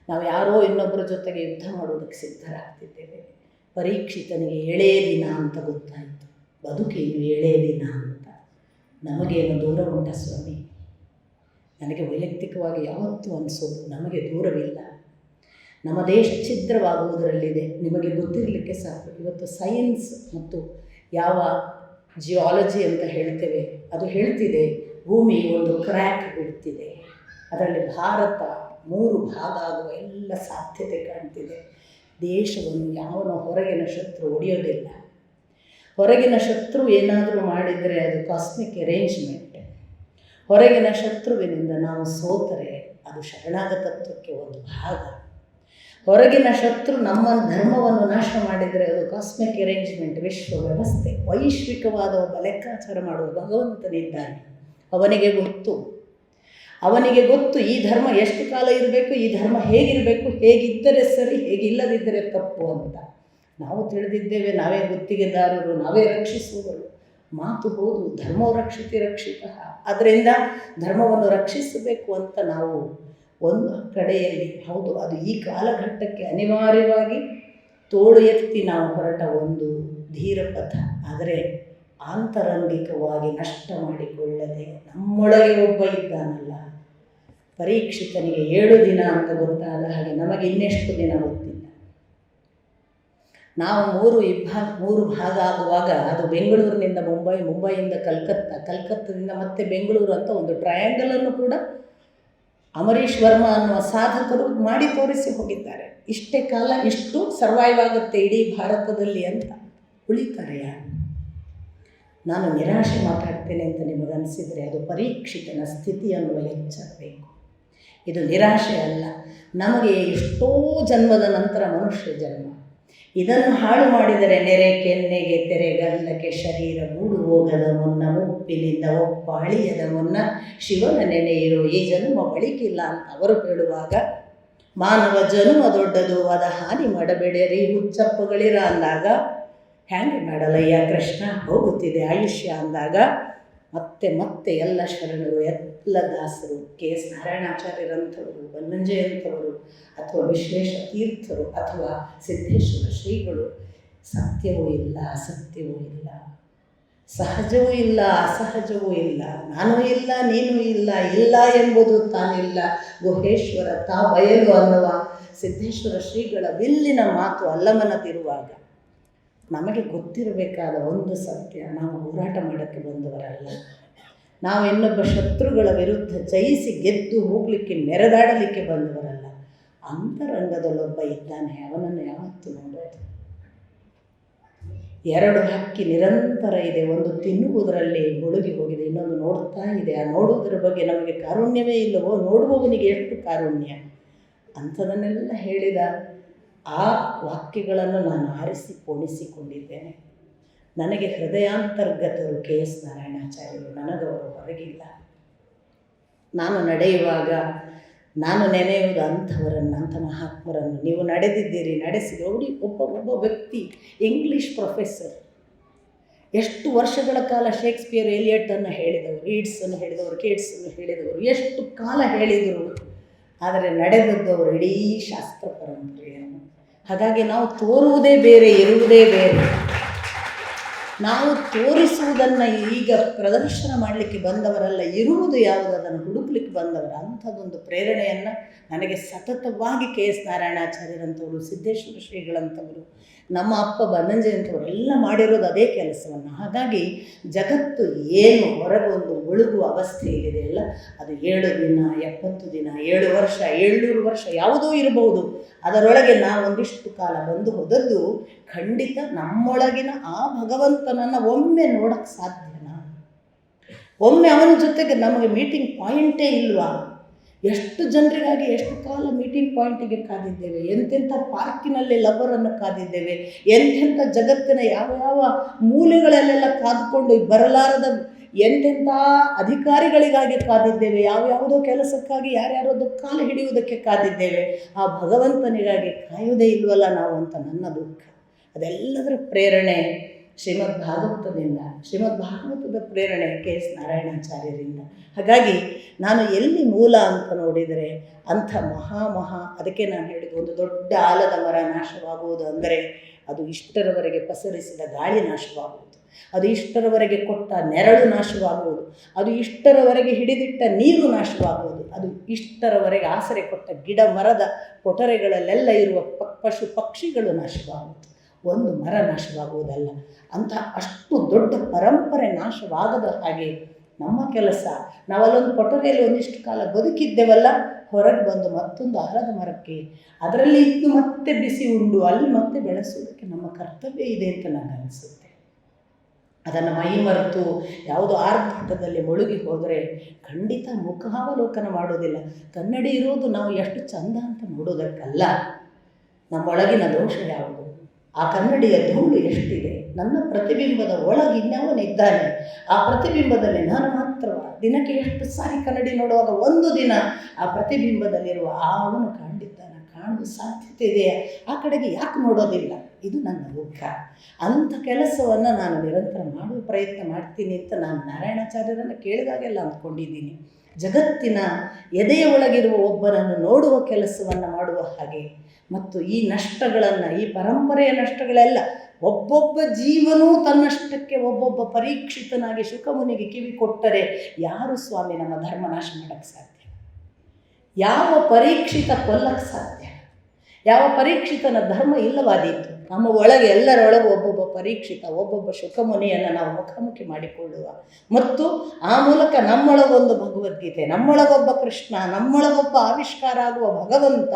ನಾವು ಯಾರೋ ಇನ್ನೊಬ್ಬರ ಜೊತೆಗೆ ಯುದ್ಧ ಮಾಡೋದಕ್ಕೆ ಸಿದ್ಧರಾಗ್ತಿದ್ದೇವೆ. ಪರೀಕ್ಷಿತನಿಗೆ ಎಳೆಯ ದಿನ ಅಂತ ಗೊತ್ತಾಯಿತು, ಬದುಕೇನು ಎಳೆಯ ದಿನ ಅಂತ. ನಮಗೇನು ದೂರ ಉಂಟ ಸ್ವಾಮಿ? ನನಗೆ ವೈಯಕ್ತಿಕವಾಗಿ ಯಾವತ್ತೂ ಅನಿಸೋದು ನಮಗೆ ದೂರವಿಲ್ಲ. ನಮ್ಮ ದೇಶ ಛಿದ್ರವಾಗುವುದರಲ್ಲಿದೆ, ನಿಮಗೆ ಗೊತ್ತಿರಲಿಕ್ಕೆ ಸಾಕು. ಇವತ್ತು ಸೈನ್ಸ್ ಮತ್ತು ಯಾವ ಜಿಯಾಲಜಿ ಅಂತ ಹೇಳ್ತೇವೆ ಅದು ಹೇಳ್ತಿದೆ, ಭೂಮಿ ಒಂದು ಕ್ರ್ಯಾಕ್ ಬಿಡ್ತಿದೆ, ಅದರಲ್ಲಿ ಭಾರತ 3 ಭಾಗ ಆಗುವ ಎಲ್ಲ ಸಾಧ್ಯತೆ ಕಾಣ್ತಿದೆ. ದೇಶವನ್ನು ಯಾವನೋ ಹೊರಗಿನ ಶತ್ರು ಒಡೆಯೋದಿಲ್ಲ. ಹೊರಗಿನ ಶತ್ರು ಏನಾದರೂ ಮಾಡಿದರೆ ಅದು ಕಾಸ್ಮಿಕ್ ಅರೇಂಜ್ಮೆಂಟ್. ಹೊರಗಿನ ಶತ್ರುವಿನಿಂದ ನಾವು ಸೋತರೆ ಅದು ಶರಣಾಗತತ್ವಕ್ಕೆ ಒಂದು ಭಾಗ. ಹೊರಗಿನ ಶತ್ರು ನಮ್ಮ ಧರ್ಮವನ್ನು ನಾಶ ಮಾಡಿದರೆ ಅದು ಕಾಸ್ಮಿಕ್ ಅರೇಂಜ್ಮೆಂಟ್, ವಿಶ್ವ ವ್ಯವಸ್ಥೆ. ವೈಶ್ವಿಕವಾದ ಒಬ್ಬ ಲೆಕ್ಕಾಚಾರ ಮಾಡುವ ಭಗವಂತನಿದ್ದಾನೆ, ಅವನಿಗೆ ಗೊತ್ತು ಈ ಧರ್ಮ ಎಷ್ಟು ಕಾಲ ಇರಬೇಕು, ಈ ಧರ್ಮ ಹೇಗಿರಬೇಕು, ಹೇಗಿದ್ದರೆ ಸರಿ, ಹೇಗಿಲ್ಲದಿದ್ದರೆ ತಪ್ಪು ಅಂತ. ನಾವು ತಿಳಿದಿದ್ದೇವೆ, ನಾವೇ ಗುತ್ತಿಗೆದಾರರು, ನಾವೇ ರಕ್ಷಿಸುವವರು. ಮಾತು ಹೌದು, ಧರ್ಮೋ ರಕ್ಷಿತಿ ರಕ್ಷಿತಃ. ಅದರಿಂದ ಧರ್ಮವನ್ನು ರಕ್ಷಿಸಬೇಕು ಅಂತ ನಾವು ಒಂದು ಕಡೆಯಲ್ಲಿ, ಹೌದು ಅದು ಈ ಕಾಲಘಟ್ಟಕ್ಕೆ ಅನಿವಾರ್ಯವಾಗಿ ತೋಳು ಎತ್ತಿ ನಾವು ಹೊರಟ ಒಂದು ಧೀರಪಥ. ಆದರೆ ಆಂತರಂಗಿಕವಾಗಿ ನಷ್ಟ ಮಾಡಿಕೊಳ್ಳದೆ ನಮ್ಮೊಳಗೆ ಒಬ್ಬ ಇದ್ದಾನಲ್ಲ, ಪರೀಕ್ಷಿತನಿಗೆ 7 ದಿನ ಅಂತ ಗೊತ್ತಾದ ಹಾಗೆ ನಮಗೆ ಇನ್ನೆಷ್ಟು ದಿನ ಗೊತ್ತಿಲ್ಲ. ನಾವು ಮೂರು ಭಾಗ ಆಗುವಾಗ ಅದು ಬೆಂಗಳೂರಿನಿಂದ ಮುಂಬೈ, ಮುಂಬೈಯಿಂದ ಕಲ್ಕತ್ತಾ, ಕಲ್ಕತ್ತಾದಿಂದ ಮತ್ತೆ ಬೆಂಗಳೂರು ಅಂತ ಒಂದು ಟ್ರಯಾಂಗಲನ್ನು ಕೂಡ ಅಮರೀಶ್ ವರ್ಮಾ ಅನ್ನುವ ಸಾಧಕರು ಮಾಡಿ ತೋರಿಸಿ ಹೋಗಿದ್ದಾರೆ. ಇಷ್ಟೇ ಕಾಲ ಇಷ್ಟು ಸರ್ವೈವ್ ಆಗುತ್ತೆ ಇಡೀ ಭಾರತದಲ್ಲಿ ಅಂತ ಉಳಿತಾರೆ ಯಾರು? ನಾನು ನಿರಾಶೆ ಮಾತಾಡ್ತೇನೆ ಅಂತ ನಿಮಗನಿಸಿದರೆ ಅದು ಪರೀಕ್ಷಿತನ ಸ್ಥಿತಿ ಅನ್ನುವ ಎಚ್ಚರ ಬೇಕು. ಇದು ನಿರಾಶೆ ಅಲ್ಲ, ನಮಗೆ ಎಷ್ಟೋ ಜನ್ಮದ ನಂತರ ಮನುಷ್ಯ ಜನ್ಮ. ಇದನ್ನು ಹಾಳು ಮಾಡಿದರೆ ನೆರೆ ಕೆನ್ನೆಗೆ ತೆರೆಗಲ್ಲಕ್ಕೆ ಶರೀರ ಗೂಡು ಹೋಗದ ಮುನ್ನ ಮುಪ್ಪಿನಿಂದ ಒಪ್ಪ ಅಳಿಯದ ಮುನ್ನ ಶಿವನ ನೆನೆಯಿರೋ ಈ ಜನ್ಮ ಬಳಿಕಿಲ್ಲ ಅಂತ ಅವರು ಹೇಳುವಾಗ, ಮಾನವ ಜನ್ಮ ದೊಡ್ಡದು ಅದ ಹಾನಿ ಮಾಡಬೇಡಿರಿ ಹುಚ್ಚಪ್ಪಗಳಿರ ಅಂದಾಗ, ಹ್ಯಾಂಗೆ ಮಾಡಲಯ್ಯ ಕೃಷ್ಣ ಹೋಗುತ್ತಿದೆ ಆಯುಷ್ಯ ಅಂದಾಗ, ಮತ್ತೆ ಎಲ್ಲ ಶರಣರು, ಎಲ್ಲ ದಾಸರು, ಕೆ ಎಸ್ ನಾರಾಯಣಾಚಾರ್ಯರಂಥವರು, ಬನ್ನಂಜಯಂಥವರು, ಅಥವಾ ವಿಶ್ವೇಶ ತೀರ್ಥರು, ಅಥವಾ ಸಿದ್ದೇಶ್ವರ ಶ್ರೀಗಳು, ಸತ್ಯವೂ ಇಲ್ಲ ಅಸತ್ಯವೂ ಇಲ್ಲ, ಸಹಜವೂ ಇಲ್ಲ ಅಸಹಜವೂ ಇಲ್ಲ, ನಾನೂ ಇಲ್ಲ ನೀನೂ ಇಲ್ಲ, ಇಲ್ಲ ಎಂಬುದು ತಾನಿಲ್ಲ, ಗುಹೇಶ್ವರ ತಾ ಬಯಲು ಅನ್ನುವ ಸಿದ್ದೇಶ್ವರ ಶ್ರೀಗಳ ಬಿಲ್ಲಿನ ಮಾತು ಅಲ್ಲಮನದಿರುವಾಗ ನಮಗೆ ಗೊತ್ತಿರಬೇಕಾದ ಒಂದು ಸತ್ಯ, ನಾವು ಹೋರಾಟ ಮಾಡೋಕ್ಕೆ ಬಂದವರಲ್ಲ. ನಾವು ಇನ್ನೊಬ್ಬ ಶತ್ರುಗಳ ವಿರುದ್ಧ ಜಯಿಸಿ ಗೆದ್ದು ಹೋಗಲಿಕ್ಕೆ ಮೆರೆದಾಡಲಿಕ್ಕೆ ಬಂದವರಲ್ಲ. ಅಂತರಂಗದಲ್ಲೊಬ್ಬ ಇದ್ದಾನೆ, ಅವನನ್ನು ಯಾವತ್ತೂ ನೋಡೋದು. ಎರಡು ಹಕ್ಕಿ ನಿರಂತರ ಇದೆ, ಒಂದು ತಿನ್ನುವುದರಲ್ಲಿ ಮುಳುಗಿ ಹೋಗಿದೆ, ಇನ್ನೊಂದು ನೋಡ್ತಾ ಇದೆ. ಆ ನೋಡುವುದರ ಬಗ್ಗೆ ನಮಗೆ ಕಾರುಣ್ಯವೇ ಇಲ್ಲವೋ? ನೋಡುವವನಿಗೆ ಎಷ್ಟು ಕಾರುಣ್ಯ? ಅಂಥದನ್ನೆಲ್ಲ ಹೇಳಿದ ಆ ವಾಕ್ಯಗಳನ್ನು ನಾನು ಆರಿಸಿ ಪೋಣಿಸಿಕೊಂಡಿದ್ದೇನೆ. ನನಗೆ ಹೃದಯಾಂತರ್ಗತರು ಕೆ ಎಸ್ ನಾರಾಯಣಾಚಾರ್ಯರು, ನನಗವರು ಹೊರಗಿಲ್ಲ. ನಾನು ನಡೆಯುವಾಗ ನಾನು ನೆನೆಯುವುದು ಅಂಥವರನ್ನು, ಅಂಥ ಮಹಾತ್ಮರನ್ನು. ನೀವು ನಡೆದಿದ್ದೀರಿ, ನಡೆಸಿದ ಒಬ್ಬ ವ್ಯಕ್ತಿ ಇಂಗ್ಲೀಷ್ ಪ್ರೊಫೆಸರ್, ಎಷ್ಟು ವರ್ಷಗಳ ಕಾಲ ಶೇಕ್ಸ್ಪಿಯರ್, ಎಲಿಯಟನ್ನು ಹೇಳಿದವರು, ಈಡ್ಸನ್ನು ಹೇಳಿದವರು, ಕೇಟ್ಸನ್ನು ಹೇಳಿದವರು, ಎಷ್ಟು ಕಾಲ ಹೇಳಿದರು. ಆದರೆ ನಡೆದದ್ದವರು ಇಡೀ ಶಾಸ್ತ್ರ ಪರಂಪರೆಯನ್ನು. ಹಾಗಾಗಿ ನಾವು ತೋರುವುದೇ ಬೇರೆ, ಇರುವುದೇ ಬೇರೆ. ನಾವು ತೋರಿಸುವುದನ್ನು ಈಗ ಪ್ರದರ್ಶನ ಮಾಡಲಿಕ್ಕೆ ಬಂದವರಲ್ಲ, ಇರುವುದು ಯಾವುದು ಅದನ್ನು ಹುಡುಕ್ಲಿಕ್ಕೆ ಬಂದವರು. ಅಂಥದ್ದೊಂದು ಪ್ರೇರಣೆಯನ್ನು ನನಗೆ ಸತತವಾಗಿ ಕೆ ಎಸ್ ನಾರಾಯಣಾಚಾರ್ಯರಂಥವರು, ಸಿದ್ದೇಶ್ವರ ಶ್ರೀಗಳಂಥವರು, ನಮ್ಮ ಅಪ್ಪ ಬನ್ನಂಜಯಂಥವರು ಎಲ್ಲ ಮಾಡಿರೋದು ಅದೇ ಕೆಲಸವನ್ನು. ಹಾಗಾಗಿ ಜಗತ್ತು ಏನು ಹೊರಗೊಂದು ಮುಳುಗುವ ಅವಸ್ಥೆಯಲ್ಲಿದೆಯಲ್ಲ, ಅದು 7 ದಿನ, 70 ದಿನ, 7 ವರ್ಷ, 700 ವರ್ಷ ಯಾವುದೋ ಇರಬಹುದು. ಅದರೊಳಗೆ ನಾವೊಂದಿಷ್ಟು ಕಾಲ ಬಂದು ಹೋದದ್ದು ಖಂಡಿತ ನಮ್ಮೊಳಗಿನ ಆ ಭಗವಂತನನ್ನು ಒಮ್ಮೆ ನೋಡೋಕ್ಕೆ ಸಾಧ್ಯನಾ? ಒಮ್ಮೆ ಅವನ ಜೊತೆಗೆ ನಮಗೆ ಮೀಟಿಂಗ್ ಪಾಯಿಂಟೇ ಇಲ್ವಾ? ಎಷ್ಟು ಜನರಿಗಾಗಿ ಎಷ್ಟು ಕಾಲ ಮೀಟಿಂಗ್ ಪಾಯಿಂಟಿಗೆ ಕಾದಿದ್ದೇವೆ, ಎಂತೆಂಥ ಪಾರ್ಕಿನಲ್ಲಿ ಲಬ್ಬರನ್ನು ಕಾದಿದ್ದೇವೆ, ಎಂತೆಂಥ ಜಗತ್ತಿನ ಯಾವ ಮೂಲೆಗಳಲ್ಲೆಲ್ಲ ಕಾದುಕೊಂಡು ಬರಲಾರದ ಎಂತೆಂಥ ಅಧಿಕಾರಿಗಳಿಗಾಗಿ ಕಾದಿದ್ದೇವೆ, ಯಾವ್ಯಾವುದೋ ಕೆಲಸಕ್ಕಾಗಿ ಯಾರ್ಯಾರದ್ದು ಕಾಲು ಹಿಡಿಯುವುದಕ್ಕೆ ಕಾದಿದ್ದೇವೆ. ಆ ಭಗವಂತನಿಗಾಗಿ ಕಾಯುವುದೇ ಇಲ್ವಲ್ಲ ನಾವು ಅಂತ ನನ್ನ ದುಃಖ. ಅದೆಲ್ಲದರ ಪ್ರೇರಣೆ ಶ್ರೀಮದ್ ಭಾಗವತದ ಪ್ರೇರಣೆ ಕೆ ಎಸ್ ನಾರಾಯಣಾಚಾರ್ಯರಿಂದ. ಹಾಗಾಗಿ ನಾನು ಎಲ್ಲಿ ಮೂಲ ಅಂತ ನೋಡಿದರೆ ಅಂಥ ಅದಕ್ಕೆ ನಾನು ಹೇಳಿದ್ದು, ಒಂದು ದೊಡ್ಡ ಆಲದ ಮರ ನಾಶವಾಗುವುದು ಅಂದರೆ ಅದು ಇಷ್ಟರವರೆಗೆ ಪಸರಿಸಿದ ಗಾಳಿ ನಾಶವಾಗುವುದು, ಅದು ಇಷ್ಟರವರೆಗೆ ಕೊಟ್ಟ ನೆರಳು ನಾಶವಾಗುವುದು, ಅದು ಇಷ್ಟರವರೆಗೆ ಹಿಡಿದಿಟ್ಟ ನೀರು ನಾಶವಾಗುವುದು, ಅದು ಇಷ್ಟರವರೆಗೆ ಆಸರೆ ಕೊಟ್ಟ ಗಿಡ ಮರದ ಪೊಟರೆಗಳಲ್ಲೆಲ್ಲ ಇರುವ ಪಶು ಪಕ್ಷಿಗಳು ನಾಶವಾಗುವುದು. ಒಂದು ಮರ ನಾಶವಾಗುವುದಲ್ಲ. ಅಂತ ಅಷ್ಟು ದೊಡ್ಡ ಪರಂಪರೆ ನಾಶವಾಗದ ಹಾಗೆ ನಮ್ಮ ಕೆಲಸ. ನಾವಲ್ಲೊಂದು ಪೊಟರೆಯಲ್ಲಿ ಒಂದಿಷ್ಟು ಕಾಲ ಬದುಕಿದ್ದೇವಲ್ಲ, ಹೊರಗೆ ಬಂದು ಮತ್ತೊಂದು ಆಲದ ಮರಕ್ಕೆ ಅದರಲ್ಲಿ ಇದ್ದು ಮತ್ತೆ ಬಿಸಿ ಉಂಡು ಅಲ್ಲಿ ಮತ್ತೆ ಬೆಳೆಸೋದಕ್ಕೆ ನಮ್ಮ ಕರ್ತವ್ಯ ಇದೆ ಅಂತ ನನಗೆ ಅನಿಸುತ್ತೆ. ಅದನ್ನು ಮೈ ಮರೆತು ಯಾವುದೋ ಆರ್ಭಟದಲ್ಲಿ ಮುಳುಗಿ ಹೋದರೆ ಖಂಡಿತ ಮುಖಾವಲೋಕನ ಮಾಡೋದಿಲ್ಲ. ಕನ್ನಡಿ ಇರೋದು ನಾವು ಎಷ್ಟು ಚಂದ ಅಂತ ನೋಡೋದಕ್ಕಲ್ಲ, ನಮ್ಮೊಳಗಿನ ದೋಷ ಯಾವುದು, ಆ ಕನ್ನಡಿಯ ಧೂಳು ಎಷ್ಟಿದೆ, ನನ್ನ ಪ್ರತಿಬಿಂಬದ ಒಳಗೆ ಇನ್ಯಾವನಿದ್ದಾನೆ, ಆ ಪ್ರತಿಬಿಂಬದಲ್ಲಿ ನಾನು ಮಾತ್ರ ದಿನಕ್ಕೆ ಎಷ್ಟು ಸಾರಿ ಕನ್ನಡಿ ನೋಡುವಾಗ ಒಂದು ದಿನ ಆ ಪ್ರತಿಬಿಂಬದಲ್ಲಿರುವ ಅವನು ಕಂಡಿದ್ದಾನೆ, ಕಾಣುವ ಸಾಧ್ಯತೆ ಇದೆಯಾ, ಆ ಕಡೆಗೆ ಯಾಕೆ ನೋಡೋದಿಲ್ಲ? ಇದು ನನ್ನ ದುಃಖ. ಅಂಥ ಕೆಲಸವನ್ನು ನಾನು ನಿರಂತರ ಮಾಡುವ ಪ್ರಯತ್ನ ಮಾಡ್ತೀನಿ ಅಂತ ನಾನು ನಾರಾಯಣಾಚಾರ್ಯರನ್ನು ಕೇಳಿದಾಗೆಲ್ಲ ಅಂದ್ಕೊಂಡಿದ್ದೀನಿ. ಜಗತ್ತಿನ ಎದೆಯ ಒಳಗಿರುವ ಒಬ್ಬನನ್ನು ನೋಡುವ ಕೆಲಸವನ್ನು ಮಾಡುವ ಹಾಗೆ, ಮತ್ತು ಈ ನಷ್ಟಗಳನ್ನು, ಈ ಪರಂಪರೆಯ ನಷ್ಟಗಳೆಲ್ಲ ಒಬ್ಬೊಬ್ಬ ಜೀವನೂ ತನ್ನಷ್ಟಕ್ಕೆ ಒಬ್ಬೊಬ್ಬ ಪರೀಕ್ಷಿತನಾಗಿ ಶುಕಮುನಿಗೆ ಕಿವಿ ಕೊಟ್ಟರೆ ಯಾರು ಸ್ವಾಮಿ ನಮ್ಮ ಧರ್ಮ ನಾಶ ಮಾಡೋಕ್ಕೆ ಸಾಧ್ಯ? ಯಾವ ಪರೀಕ್ಷಿತ ಕೊಲ್ಲಕ್ಕೆ ಸಾಧ್ಯ? ಯಾವ ಪರೀಕ್ಷಿತನ ಧರ್ಮ ಇಲ್ಲವಾದೀತು. ನಮ್ಮ ಒಳಗೆ ಎಲ್ಲರೊಳಗೆ ಒಬ್ಬೊಬ್ಬ ಪರೀಕ್ಷಿತ, ಒಬ್ಬೊಬ್ಬ ಶುಕಮುನಿಯನ್ನು ನಾವು ಮುಖಾಮುಖಿ ಮಾಡಿಕೊಳ್ಳುವ ಮತ್ತು ಆ ಮೂಲಕ ನಮ್ಮೊಳಗೊಂದು ಭಗವದ್ಗೀತೆ, ನಮ್ಮೊಳಗೊಬ್ಬ ಕೃಷ್ಣ, ನಮ್ಮೊಳಗೊಬ್ಬ ಆವಿಷ್ಕಾರ ಆಗುವ ಭಗವಂತ,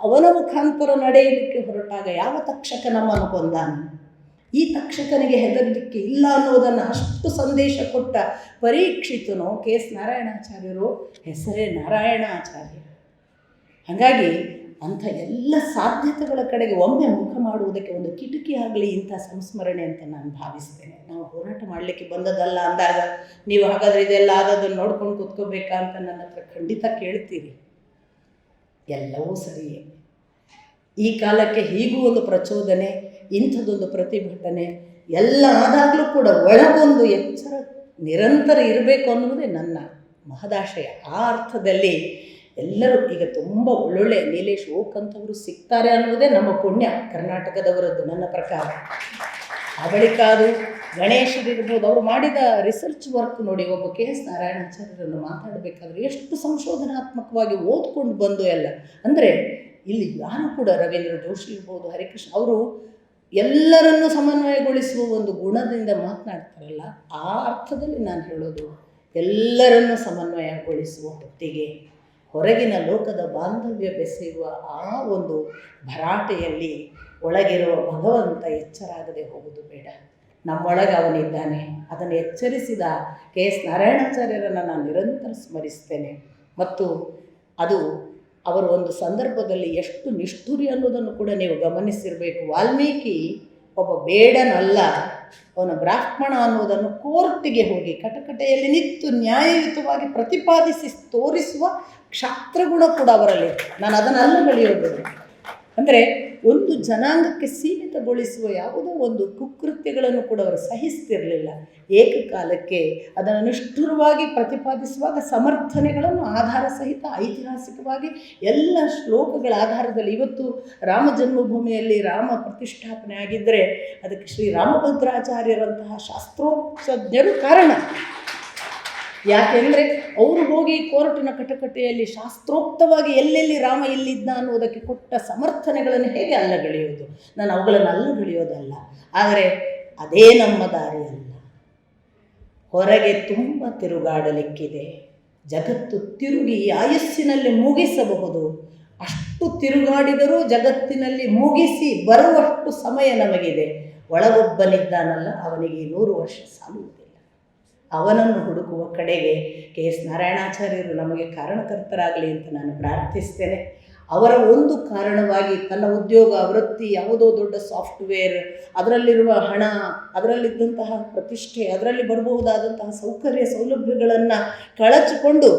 ಅವನ ಮುಖಾಂತರ ನಡೆಯಲಿಕ್ಕೆ ಹೊರಟಾಗ ಯಾವ ತಕ್ಷಕ ನಮ್ಮನ್ನು ಕೊಂದಾನು? ಈ ತಕ್ಷಕನಿಗೆ ಹೆದರಲಿಕ್ಕೆ ಇಲ್ಲ ಅನ್ನೋದನ್ನು ಅಷ್ಟು ಸಂದೇಶ ಕೊಟ್ಟ ಪರೀಕ್ಷಿತನು ಕೆ.ಎಸ್. ನಾರಾಯಣಾಚಾರ್ಯರು, ಹೆಸರೇ ನಾರಾಯಣಾಚಾರ್ಯ. ಹಾಗಾಗಿ ಅಂಥ ಎಲ್ಲ ಸಾಧ್ಯತೆಗಳ ಕಡೆಗೆ ಒಮ್ಮೆ ಮುಖ ಮಾಡುವುದಕ್ಕೆ ಒಂದು ಕಿಟಕಿ ಆಗಲಿ ಇಂಥ ಸಂಸ್ಮರಣೆ ಅಂತ ನಾನು ಭಾವಿಸ್ತೇನೆ. ನಾವು ಹೋರಾಟ ಮಾಡಲಿಕ್ಕೆ ಬಂದದಲ್ಲ ಅಂದಾಗ ನೀವು ಹಾಗಾದರೆ ಇದೆಲ್ಲ ಆದದನ್ನು ನೋಡ್ಕೊಂಡು ಕೂತ್ಕೋಬೇಕಾ ಅಂತ ನನ್ನ ಹತ್ರ ಖಂಡಿತ ಕೇಳ್ತೀರಿ. ಎಲ್ಲವೂ ಸರಿಯೇ. ಈ ಕಾಲಕ್ಕೆ ಹೀಗೂ ಒಂದು ಪ್ರಚೋದನೆ, ಇಂಥದ್ದೊಂದು ಪ್ರತಿಭಟನೆ ಎಲ್ಲ ಆದಾಗಲೂ ಕೂಡ ಒಳಗೊಂದು ಎಚ್ಚರ ನಿರಂತರ ಇರಬೇಕು ಅನ್ನುವುದೇ ನನ್ನ ಮಹದಾಶಯ. ಆ ಅರ್ಥದಲ್ಲಿ ಎಲ್ಲರೂ ಈಗ ತುಂಬ ಒಳ್ಳೊಳ್ಳೆ ನೀಲೇಶ್ ಓಕ್ ಅಂತವರು ಸಿಗ್ತಾರೆ ಅನ್ನುವುದೇ ನಮ್ಮ ಪುಣ್ಯ ಕರ್ನಾಟಕದವರದ್ದು ನನ್ನ ಪ್ರಕಾರ. ಆ ಬಳಿಕ ಅದು ಗಣೇಶರಿರ್ಬೋದು, ಅವರು ಮಾಡಿದ ರಿಸರ್ಚ್ ವರ್ಕ್ ನೋಡಿ. ಒಬ್ಬ ಕೆ.ಎಸ್. ನಾರಾಯಣಾಚಾರ್ಯರನ್ನು ಮಾತಾಡಬೇಕಾದ್ರೆ ಎಷ್ಟು ಸಂಶೋಧನಾತ್ಮಕವಾಗಿ ಓದ್ಕೊಂಡು ಬಂದು ಎಲ್ಲ. ಅಂದರೆ ಇಲ್ಲಿ ಯಾರು ಕೂಡ ರವೀಂದ್ರ ಜೋಶಿ ಇರ್ಬೋದು, ಹರಿಕೃಷ್ಣ, ಅವರು ಎಲ್ಲರನ್ನೂ ಸಮನ್ವಯಗೊಳಿಸುವ ಒಂದು ಗುಣದಿಂದ ಮಾತನಾಡ್ತಾರಲ್ಲ, ಆ ಅರ್ಥದಲ್ಲಿ ನಾನು ಹೇಳೋದು ಎಲ್ಲರನ್ನೂ ಸಮನ್ವಯಗೊಳಿಸುವ ಹೊತ್ತಿಗೆ ಹೊರಗಿನ ಲೋಕದ ಬಾಂಧವ್ಯ ಬೆಸೆಯುವ ಆ ಒಂದು ಭರಾಟೆಯಲ್ಲಿ ಒಳಗಿರುವ ಭಗವಂತ ಎಚ್ಚರಾಗದೆ ಹೋಗುವುದು ಬೇಡ. ನಮ್ಮೊಳಗೆ ಅವನಿದ್ದಾನೆ. ಅದನ್ನು ಎಚ್ಚರಿಸಿದ ಕೆ.ಎಸ್. ನಾರಾಯಣಾಚಾರ್ಯರನ್ನು ನಾನು ನಿರಂತರ ಸ್ಮರಿಸ್ತೇನೆ. ಮತ್ತು ಅದು ಅವರು ಒಂದು ಸಂದರ್ಭದಲ್ಲಿ ಎಷ್ಟು ನಿಷ್ಠುರಿ ಅನ್ನೋದನ್ನು ಕೂಡ ನೀವು ಗಮನಿಸಿರಬೇಕು. ವಾಲ್ಮೀಕಿ ಒಬ್ಬ ಬೇಡನಲ್ಲ, ಅವನ ಬ್ರಾಹ್ಮಣ ಅನ್ನೋದನ್ನು ಕೋರ್ಟಿಗೆ ಹೋಗಿ ಕಟಕಟೆಯಲ್ಲಿ ನಿಂತು ನ್ಯಾಯಯುತವಾಗಿ ಪ್ರತಿಪಾದಿಸಿ ತೋರಿಸುವ ಕ್ಷಾತ್ರಗುಣ ಕೂಡ ಅವರಲ್ಲಿ. ನಾನು ಅದನ್ನು ಅಲ್ಲಗಳೆಯೋದು. ಅಂದರೆ ಒಂದು ಜನಾಂಗಕ್ಕೆ ಸೀಮಿತಗೊಳಿಸುವ ಯಾವುದೋ ಒಂದು ಕುಕೃತ್ಯಗಳನ್ನು ಕೂಡ ಅವರು ಸಹಿಸ್ತಿರಲಿಲ್ಲ. ಏಕಕಾಲಕ್ಕೆ ಅದನ್ನು ನಿಷ್ಠುರವಾಗಿ ಪ್ರತಿಪಾದಿಸುವಾಗ ಸಮರ್ಥನೆಗಳನ್ನು ಆಧಾರ ಸಹಿತ ಐತಿಹಾಸಿಕವಾಗಿ ಎಲ್ಲ ಶ್ಲೋಕಗಳ ಆಧಾರದಲ್ಲಿ. ಇವತ್ತು ರಾಮ ಜನ್ಮಭೂಮಿಯಲ್ಲಿ ರಾಮ ಪ್ರತಿಷ್ಠಾಪನೆ ಆಗಿದ್ದರೆ ಅದಕ್ಕೆ ಶ್ರೀ ರಾಮಭದ್ರಾಚಾರ್ಯರಂತಹ ಶಾಸ್ತ್ರೋತ್ಸಜ್ಞರು ಕಾರಣ. ಯಾಕೆಂದರೆ ಅವರು ಹೋಗಿ ಕೋರ್ಟಿನ ಕಟಕಟೆಯಲ್ಲಿ ಶಾಸ್ತ್ರೋಕ್ತವಾಗಿ ಎಲ್ಲೆಲ್ಲಿ ರಾಮ ಇಲ್ಲಿದ್ದ ಅನ್ನೋದಕ್ಕೆ ಕೊಟ್ಟ ಸಮರ್ಥನೆಗಳನ್ನು ಹೇಗೆ ಅಲ್ಲಗಳೆಯೋದು? ನಾನು ಅವುಗಳನ್ನು ಅಲ್ಲಗಳೆಯೋದಲ್ಲ. ಆದರೆ ಅದೇ ನಮ್ಮ ದಾರಿಯಲ್ಲ. ಹೊರಗೆ ತುಂಬ ತಿರುಗಾಡಲಿಕ್ಕಿದೆ. ಜಗತ್ತು ತಿರುಗಿ ಆಯಸ್ಸಿನಲ್ಲಿ ಮುಗಿಸಬಹುದು. ಅಷ್ಟು ತಿರುಗಾಡಿದರೂ ಜಗತ್ತಿನಲ್ಲಿ ಮುಗಿಸಿ ಬರುವಷ್ಟು ಸಮಯ ನಮಗಿದೆ. ಒಳಗೊಬ್ಬನಿದ್ದಾನಲ್ಲ, ಅವನಿಗೆ 100 ವರ್ಷ ಸಾಲುವುದಿಲ್ಲ. ಅವನನ್ನು ಹುಡುಕುವ ಕಡೆಗೆ ಕೆ.ಎಸ್. ನಾರಾಯಣಾಚಾರ್ಯರು ನಮಗೆ ಕಾರಣಕರ್ತರಾಗಲಿ ಅಂತ ನಾನು ಪ್ರಾರ್ಥಿಸ್ತೇನೆ. ಅವರ ಒಂದು ಕಾರಣವಾಗಿ ತನ್ನ ಉದ್ಯೋಗ ವೃತ್ತಿ, ಯಾವುದೋ ದೊಡ್ಡ ಸಾಫ್ಟ್ವೇರ್, ಅದರಲ್ಲಿರುವ ಹಣ, ಅದರಲ್ಲಿದ್ದಂತಹ ಪ್ರತಿಷ್ಠೆ, ಅದರಲ್ಲಿ ಬರಬಹುದಾದಂತಹ ಸೌಕರ್ಯ ಸೌಲಭ್ಯಗಳನ್ನು ಕಳಚಿಕೊಂಡು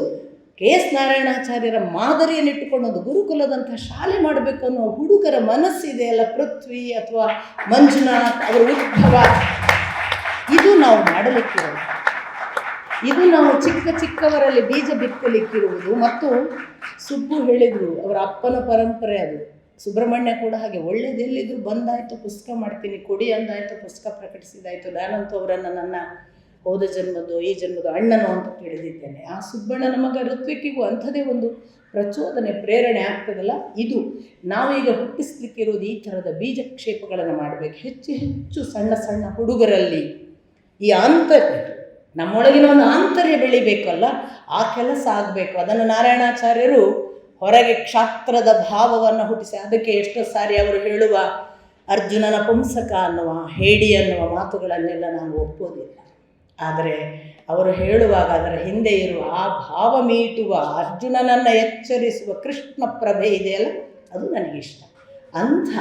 ಕೆ.ಎಸ್. ನಾರಾಯಣಾಚಾರ್ಯರ ಮಾದರಿಯನ್ನಿಟ್ಟುಕೊಂಡು ಒಂದು ಗುರುಕುಲದಂತಹ ಶಾಲೆ ಮಾಡಬೇಕು ಅನ್ನೋ ಹುಡುಗರ ಮನಸ್ಸಿದೆ ಅಲ್ಲ, ಪೃಥ್ವಿ ಅಥವಾ ಮಂಜುನಾಥ್, ಅವರ ಉದ್ಭವ, ಇದು ನಾವು ಮಾಡಲಿಕ್ಕಿರೋದು. ಇದು ನಾವು ಚಿಕ್ಕವರಲ್ಲಿ ಬೀಜ ಬಿತ್ತಲಿಕ್ಕಿರುವುದು. ಮತ್ತು ಸುಬ್ಬು ಹೇಳಿದರು, ಅವರ ಅಪ್ಪನ ಪರಂಪರೆ ಅದು. ಸುಬ್ರಹ್ಮಣ್ಯ ಕೂಡ ಹಾಗೆ, ಒಳ್ಳೆಯದೆಲ್ಲಿದ್ರು ಬಂದಾಯಿತು ಪುಸ್ತಕ ಮಾಡ್ತೀನಿ, ಕೊಡಿ ಅಂದಾಯಿತು ಪುಸ್ತಕ ಪ್ರಕಟಿಸಿದಾಯಿತು. ನಾನಂತೂ ಅವರನ್ನು ನನ್ನ ಹೋದ ಜನ್ಮದ್ದು ಈ ಜನ್ಮದ್ದು ಅಣ್ಣನು ಅಂತ ತಿಳಿದಿದ್ದೇನೆ. ಆ ಸುಬ್ಬಣ್ಣನ ಮಗ ಋತ್ವಿಕ್ಕಿಗೂ ಅಂಥದ್ದೇ ಒಂದು ಪ್ರಚೋದನೆ, ಪ್ರೇರಣೆ ಆಗ್ತದಲ್ಲ. ಇದು ನಾವೀಗ ಹುಟ್ಟಿಸ್ಲಿಕ್ಕಿರೋದು ಈ ಥರದ ಬೀಜಕ್ಷೇಪಗಳನ್ನು ಮಾಡಬೇಕು. ಹೆಚ್ಚು ಹೆಚ್ಚು ಸಣ್ಣ ಸಣ್ಣ ಹುಡುಗರಲ್ಲಿ ಈ ನಮ್ಮೊಳಗಿನ ಒಂದು ಆಂತರ್ಯ ಬೆಳಿಬೇಕಲ್ಲ, ಆ ಕೆಲಸ ಆಗಬೇಕು. ಅದನ್ನು ನಾರಾಯಣಾಚಾರ್ಯರು ಹೊರಗೆ ಕ್ಷಾತ್ರದ ಭಾವವನ್ನು ಹುಟ್ಟಿಸಿ, ಅದಕ್ಕೆ ಎಷ್ಟೋ ಸಾರಿ ಅವರು ಹೇಳುವ ಅರ್ಜುನನ ಪುಂಸಕ ಅನ್ನುವ, ಹೇಡಿ ಅನ್ನುವ ಮಾತುಗಳನ್ನೆಲ್ಲ ನಾನು ಒಪ್ಪೋದಿಲ್ಲ. ಆದರೆ ಅವರು ಹೇಳುವಾಗ ಅದರ ಹಿಂದೆ ಇರುವ ಆ ಭಾವ ಮೀಟುವ, ಅರ್ಜುನನನ್ನು ಎಚ್ಚರಿಸುವ ಕೃಷ್ಣ ಪ್ರಭೆ ಇದೆಯಲ್ಲ, ಅದು ನನಗಿಷ್ಟ. ಅಂಥ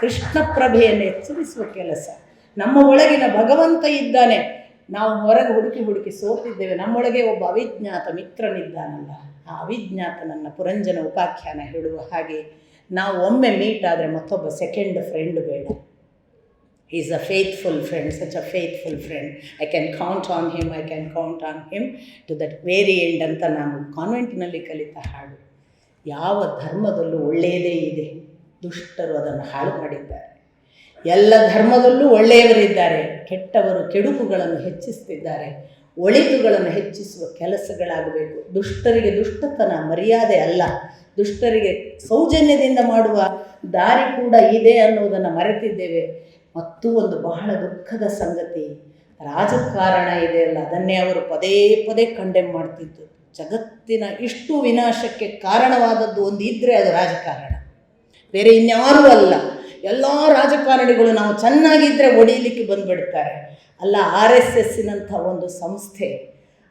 ಕೃಷ್ಣ ಪ್ರಭೆಯನ್ನು ಎಚ್ಚರಿಸುವ ಕೆಲಸ. ನಮ್ಮ ಒಳಗಿನ ಭಗವಂತ ಇದ್ದಾನೆ. ನಾವು ಹೊರಗೆ ಹುಡುಕಿ ಸೋತಿದ್ದೇವೆ. ನಮ್ಮೊಳಗೆ ಒಬ್ಬ ಅವಿಜ್ಞಾತ ಮಿತ್ರನಿದ್ದಾನಲ್ಲ, ಆ ಅವಿಜ್ಞಾತನನ್ನು ಪುರಂಜನ ಉಪಾಖ್ಯಾನ ಹೇಳುವ ಹಾಗೆ ನಾವು ಒಮ್ಮೆ ಮೀಟ್ ಆದರೆ ಮತ್ತೊಬ್ಬ ಸೆಕೆಂಡ್ ಫ್ರೆಂಡ್ ಬೇಡ. Is a faithful friend, such a faithful friend. I can count on him to that very end ಅಂತ ನಾನು ಕಾನ್ವೆಂಟ್ನಲ್ಲಿ ಕಲಿತ ಹಾಡು. ಯಾವ ಧರ್ಮದಲ್ಲೂ ಒಳ್ಳೆಯದೇ ಇದೆ, ದುಷ್ಟರು ಅದನ್ನು ಹಾಳು ಮಾಡಿದ್ದಾರೆ. ಎಲ್ಲ ಧರ್ಮದಲ್ಲೂ ಒಳ್ಳೆಯವರಿದ್ದಾರೆ, ಕೆಟ್ಟವರು ಕೆಡುಕುಗಳನ್ನು ಹೆಚ್ಚಿಸ್ತಿದ್ದಾರೆ. ಒಳಿತುಗಳನ್ನು ಹೆಚ್ಚಿಸುವ ಕೆಲಸಗಳಾಗಬೇಕು. ದುಷ್ಟರಿಗೆ ದುಷ್ಟತನ ಮರ್ಯಾದೆ ಅಲ್ಲ. ದುಷ್ಟರಿಗೆ ಸೌಜನ್ಯದಿಂದ ಮಾಡುವ ದಾರಿ ಕೂಡ ಇದೆ ಅನ್ನೋದನ್ನು ಮರೆತಿದ್ದೇವೆ. ಮತ್ತೂ ಒಂದು ಬಹಳ ದುಃಖದ ಸಂಗತಿ, ರಾಜಕಾರಣ ಇದೆಯಲ್ಲ ಅದನ್ನೇ ಅವರು ಪದೇ ಪದೇ ಕಂಡೆಮ್ ಮಾಡ್ತಿದ್ದು. ಜಗತ್ತಿನ ಇಷ್ಟು ವಿನಾಶಕ್ಕೆ ಕಾರಣವಾದದ್ದು ಒಂದು ಇದ್ದರೆ ಅದು ರಾಜಕಾರಣ, ಬೇರೆ ಇನ್ಯಾರೂ ಅಲ್ಲ. ಎಲ್ಲ ರಾಜಕಾರಣಿಗಳು ನಾವು ಚೆನ್ನಾಗಿದ್ದರೆ ಒಡೀಲಿಕ್ಕೆ ಬಂದುಬಿಡ್ತಾರೆ. ಅಲ್ಲ, RSSನಂಥ ಒಂದು ಸಂಸ್ಥೆ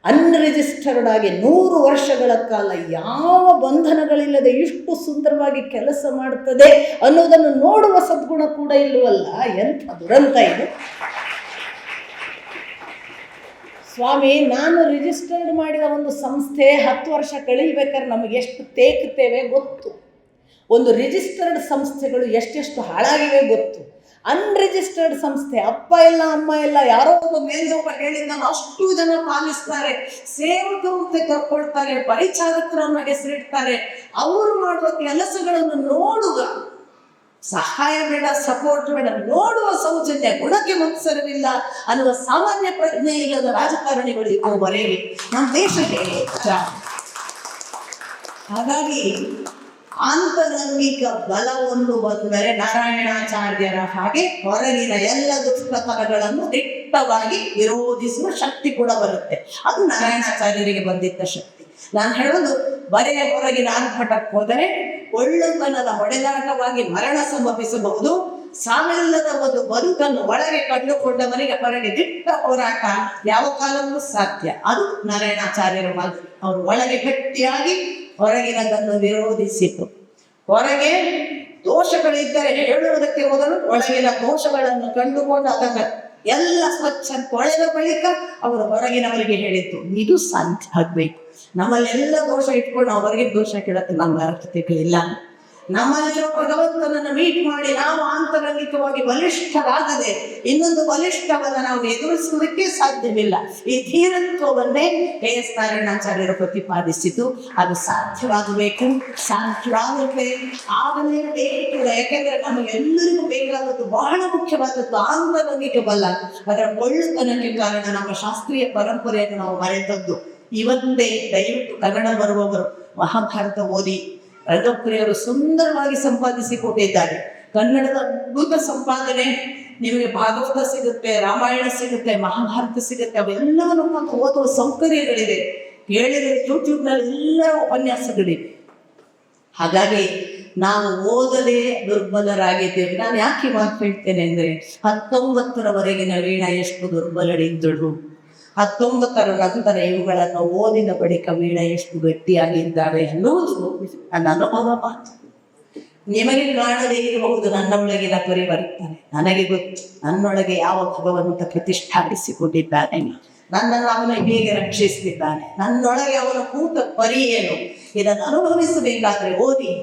ಅನ್ರಿಜಿಸ್ಟರ್ಡ್ ಆಗಿ 100 ವರ್ಷಗಳ ಕಾಲ ಯಾವ ಬಂಧನಗಳಿಲ್ಲದೆ ಇಷ್ಟು ಸುಂದರವಾಗಿ ಕೆಲಸ ಮಾಡ್ತದೆ ಅನ್ನೋದನ್ನು ನೋಡುವ ಸದ್ಗುಣ ಕೂಡ ಇಲ್ಲವಲ್ಲ. ಎಂಥ ದುರಂತ ಇದು ಸ್ವಾಮಿ. ನಾನು ರಿಜಿಸ್ಟರ್ಡ್ ಮಾಡಿದ ಒಂದು ಸಂಸ್ಥೆ 10 ವರ್ಷ ಕಳೀಬೇಕಾದ್ರೆ ನಮಗೆ ಎಷ್ಟು ತೇಕ್ತೇವೆ ಗೊತ್ತು. ಒಂದು ರಿಜಿಸ್ಟರ್ಡ್ ಸಂಸ್ಥೆಗಳು ಎಷ್ಟೆಷ್ಟು ಹಾಳಾಗಿವೆ ಗೊತ್ತು. ಅನ್ರಿಜಿಸ್ಟರ್ಡ್ ಸಂಸ್ಥೆ ಅಪ್ಪ ಇಲ್ಲ ಅಮ್ಮ ಇಲ್ಲ, ಯಾರೋ ಒಬ್ಬ ಮೇಲ್ನೊಬ್ಬ ಹೇಳಿದ ಅಷ್ಟು ಜನ ಪಾಲಿಸ್ತಾರೆ, ಸೇವಕರಂತೆ ಕರ್ಕೊಳ್ತಾರೆ, ಪರಿಚಾರಕರನ್ನ ಹೆಸರಿಡ್ತಾರೆ. ಅವರು ಮಾಡುವ ಕೆಲಸಗಳನ್ನು ನೋಡುವ ಸಹಾಯ ಬೇಡ, ಸಪೋರ್ಟ್ ಬೇಡ, ನೋಡುವ ಸೌಜನ್ಯ, ಗುಣಕ್ಕೆ ಮತ್ಸರವಿಲ್ಲ ಅನ್ನುವ ಸಾಮಾನ್ಯ ಪ್ರಜ್ಞೆ ಇಲ್ಲದ ರಾಜಕಾರಣಿಗಳು ಇರುವವರೆಗೆ ನಮ್ಮ ದೇಶಕ್ಕೆ. ಹಾಗಾಗಿ ಆಂತರಂಗಿಕ ಬಲವನ್ನು ಬಂದರೆ ನಾರಾಯಣಾಚಾರ್ಯರ ಹಾಗೆ ಹೊರಗಿನ ಎಲ್ಲ ದುಷ್ಟತನಗಳನ್ನು ದಿಟ್ಟವಾಗಿ ವಿರೋಧಿಸುವ ಶಕ್ತಿ ಕೂಡ ಬರುತ್ತೆ. ಅದು ನಾರಾಯಣಾಚಾರ್ಯರಿಗೆ ಬಂದಿದ್ದ ಶಕ್ತಿ. ನಾನು ಹೇಳೋದು, ಬರೆಯ ಹೊರಗಿನ ಆರ್ಭಟಕ್ಕೆ ಹೋದರೆ ಒಳ್ಳುತನದ ಹೊಡೆದಾಟವಾಗಿ ಮರಣ ಸಂಭವಿಸಬಹುದು. ಸಾವಿಲ್ಲದ ಒಂದು ಬದುಕನ್ನು ಒಳಗೆ ಕಂಡುಕೊಂಡವನಿಗೆ ಹೊರಗೆ ದಿಟ್ಟ ಹೋರಾಟ ಯಾವ ಕಾಲಕ್ಕೂ ಸಾಧ್ಯ. ಅದು ನಾರಾಯಣಾಚಾರ್ಯರ ಮಾತು. ಅವರು ಒಳಗೆ ಗಟ್ಟಿಯಾಗಿ ಹೊರಗಿನದನ್ನು ವಿರೋಧಿಸಿತು. ಹೊರಗೆ ದೋಷಗಳಿದ್ದರೆ ಹೇಳುವುದಕ್ಕೆ ಮೊದಲು ಒಳಗಿನ ದೋಷಗಳನ್ನು ಕಂಡುಕೊಂಡು ಅದನ್ನು ಎಲ್ಲ ಸ್ವಚ್ಛ ತೊಳೆದ ಬಳಿಕ ಅವರು ಹೊರಗಿನವರಿಗೆ ಹೇಳಿದ್ದು, ಇದು ಸಾಧ್ಯ ಆಗಬೇಕು. ನಮ್ಮಲ್ಲೆಲ್ಲ ದೋಷ ಇಟ್ಕೊಂಡು ಅವರಿಗೆ ದೋಷ ಕೇಳಕ್ಕೆ ನಮ್ಗೆ ಅರ್ಥತೆಗಳಿಲ್ಲ. ನಮ್ಮಲ್ಲಿರೋ ಭಗವಂತನನ್ನು ಮೀಟ್ ಮಾಡಿ ನಾವು ಆಂತರಂಗಿಕವಾಗಿ ಬಲಿಷ್ಠರಾಗದೆ ಇನ್ನೊಂದು ಬಲಿಷ್ಠವನ್ನು ನಾವು ಎದುರಿಸುವುದಕ್ಕೆ ಸಾಧ್ಯವಿಲ್ಲ. ಈ ಧೀರತ್ವವನ್ನೇ KS ನಾರಾಯಣಾಚಾರ್ಯರು ಪ್ರತಿಪಾದಿಸಿದ್ದು. ಅದು ಸಾಧ್ಯವಾಗಬೇಕು, ಸಾಧ್ಯವಾಗುತ್ತೆ, ಆಗಲೇ ಬೇಕಿಲ್ಲ. ಯಾಕೆಂದ್ರೆ ನಮಗೆಲ್ಲರಿಗೂ ಬೇಕಾದದ್ದು ಬಹಳ ಮುಖ್ಯವಾದದ್ದು ಆಂತರಂಗಿಕ ಬಲ. ಅದರ ಒಳ್ಳುತನಕ್ಕೆ ಕಾರಣ ನಮ್ಮ ಶಾಸ್ತ್ರೀಯ ಪರಂಪರೆಯನ್ನು ನಾವು ಮರೆತದ್ದು. ಇವತ್ತೇ ದಯವಿಟ್ಟು ಕನ್ನಡ ಬರುವವರು ಮಹಾಭಾರತ ಓದಿ. ರಂಗಪ್ರಿಯರು ಸುಂದರವಾಗಿ ಸಂಪಾದಿಸಿಕೊಟ್ಟಿದ್ದಾರೆ. ಕನ್ನಡದ ಅದ್ಭುತ ಸಂಪಾದನೆ. ನಿಮಗೆ ಭಾಗವತ ಸಿಗುತ್ತೆ, ರಾಮಾಯಣ ಸಿಗುತ್ತೆ, ಮಹಾಭಾರತ ಸಿಗುತ್ತೆ. ಅವೆಲ್ಲವನ್ನು ಮತ್ತು ಓದುವ ಸೌಕರ್ಯಗಳಿವೆ. ಕೇಳಿದರೆ ಯೂಟ್ಯೂಬ್ನಲ್ಲಿ ಎಲ್ಲ ಉಪನ್ಯಾಸಗಳಿವೆ. ಹಾಗಾಗಿ ನಾವು ಓದದೆ ದುರ್ಬಲರಾಗಿದ್ದೇವೆ. ನಾನು ಯಾಕೆ ಮಾತು ಹೇಳ್ತೇನೆ ಅಂದರೆ, 19ರವರೆಗಿನ ವೀಣಾ ಎಷ್ಟು ದುರ್ಬಲರಿದ್ದಳು, 19ರ ನಂತರ ಇವುಗಳನ್ನು ಓದಿದ ಬಳಿಕ ವೀಣಾ ಎಷ್ಟು ಗಟ್ಟಿಯಾಗಿದ್ದಾರೆ ಎನ್ನುವುದು ನನ್ನ ಅನುಭವ ಮಾತು. ನಿಮಗೆ ಕಾಣದೇ ಇರಬಹುದು ನನ್ನೊಳಗಿನ ಪರಿವರ್ತನೆ. ನನಗೆ ಗೊತ್ತು ನನ್ನೊಳಗೆ ಯಾವ ಭಗವಂತ ಪ್ರತಿಷ್ಠಾಪಿಸಿಕೊಂಡಿದ್ದಾನೆ, ನನ್ನನ್ನು ಅವನು ಹೇಗೆ ರಕ್ಷಿಸಿದ್ದಾನೆ, ನನ್ನೊಳಗೆ ಅವನ ಕೂತ ಪರಿ ಏನು. ಇದನ್ನು ಅನುಭವಿಸಬೇಕಾದ್ರೆ ಓದಿ,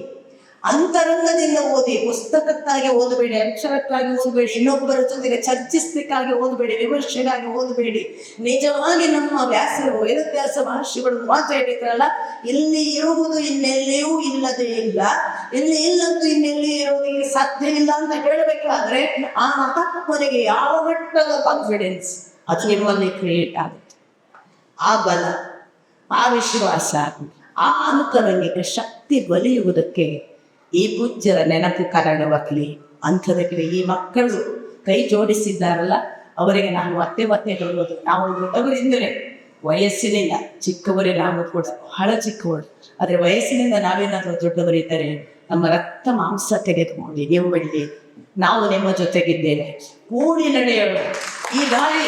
ಅಂತರಂಗದಿಂದ ಓದಿ. ಪುಸ್ತಕಕ್ಕಾಗಿ ಓದಬೇಡಿ, ಅಕ್ಷರಕ್ಕಾಗಿ ಓದಬೇಡಿ, ಇನ್ನೊಬ್ಬರ ಜೊತೆಗೆ ಚರ್ಚಿಸಲಿಕ್ಕಾಗಿ ಓದಬೇಡಿ, ವಿಮರ್ಶೆಗಾಗಿ ಓದಬೇಡಿ. ನಿಜವಾಗಿ ನಮ್ಮ ವ್ಯಾಸರು, ವೇದವ್ಯಾಸ ಮಹರ್ಷಿಗಳು ಮಾತು ಹೇಳಿದ್ರಲ್ಲ, ಇಲ್ಲಿ ಇರುವುದು ಇನ್ನೆಲ್ಲಿಯೂ ಇಲ್ಲದೇ ಇಲ್ಲ, ಇಲ್ಲಿ ಇಲ್ಲಂತೂ ಇನ್ನೆಲ್ಲಿ ಇರೋದಿಗೆ ಸಾಧ್ಯ ಇಲ್ಲ ಅಂತ ಹೇಳಬೇಕಾದ್ರೆ ಆ ಮಹಾತ್ಮನಿಗೆ ಯಾವ ಮಟ್ಟದ ಕಾನ್ಫಿಡೆನ್ಸ್ ಅದು ನಿಮ್ಮಲ್ಲಿ ಕ್ರಿಯೇಟ್ ಆಗುತ್ತೆ. ಆ ಬಲ, ಆ ವಿಶ್ವಾಸ, ಆ ಅಂತರಂಗಿಕ ಶಕ್ತಿ ಬಲಿಯುವುದಕ್ಕೆ ಈ ಪೂಜ್ಯರ ನೆನಪು ಕಾರಣವಾಗಲಿ. ಅಂಥದಕ್ಕೆ ಈ ಮಕ್ಕಳು ಕೈ ಜೋಡಿಸಿದ್ದಾರಲ್ಲ, ಅವರಿಗೆ ನಾನು ಮತ್ತೆ ಹೇಳುವುದು, ನಾವು ದೊಡ್ಡವರಿಂದಲೇ ವಯಸ್ಸಿನಿಂದ ಚಿಕ್ಕವರೇ, ನಾವು ಕೂಡ ಬಹಳ ಚಿಕ್ಕವರು, ಆದರೆ ವಯಸ್ಸಿನಿಂದ ನಾವೇನಾದರೂ ದೊಡ್ಡವರಿದ್ದರೆ ನಮ್ಮ ರಕ್ತ ಮಾಂಸ ತೆಗೆದುಕೊಂಡು ನೀವು ಬಳ್ಳಿ, ನಾವು ನಿಮ್ಮ ಜೊತೆಗಿದ್ದೇವೆ, ಕೂಡಿ ನಡೆಯೋಣ. ಈ ದಾರಿ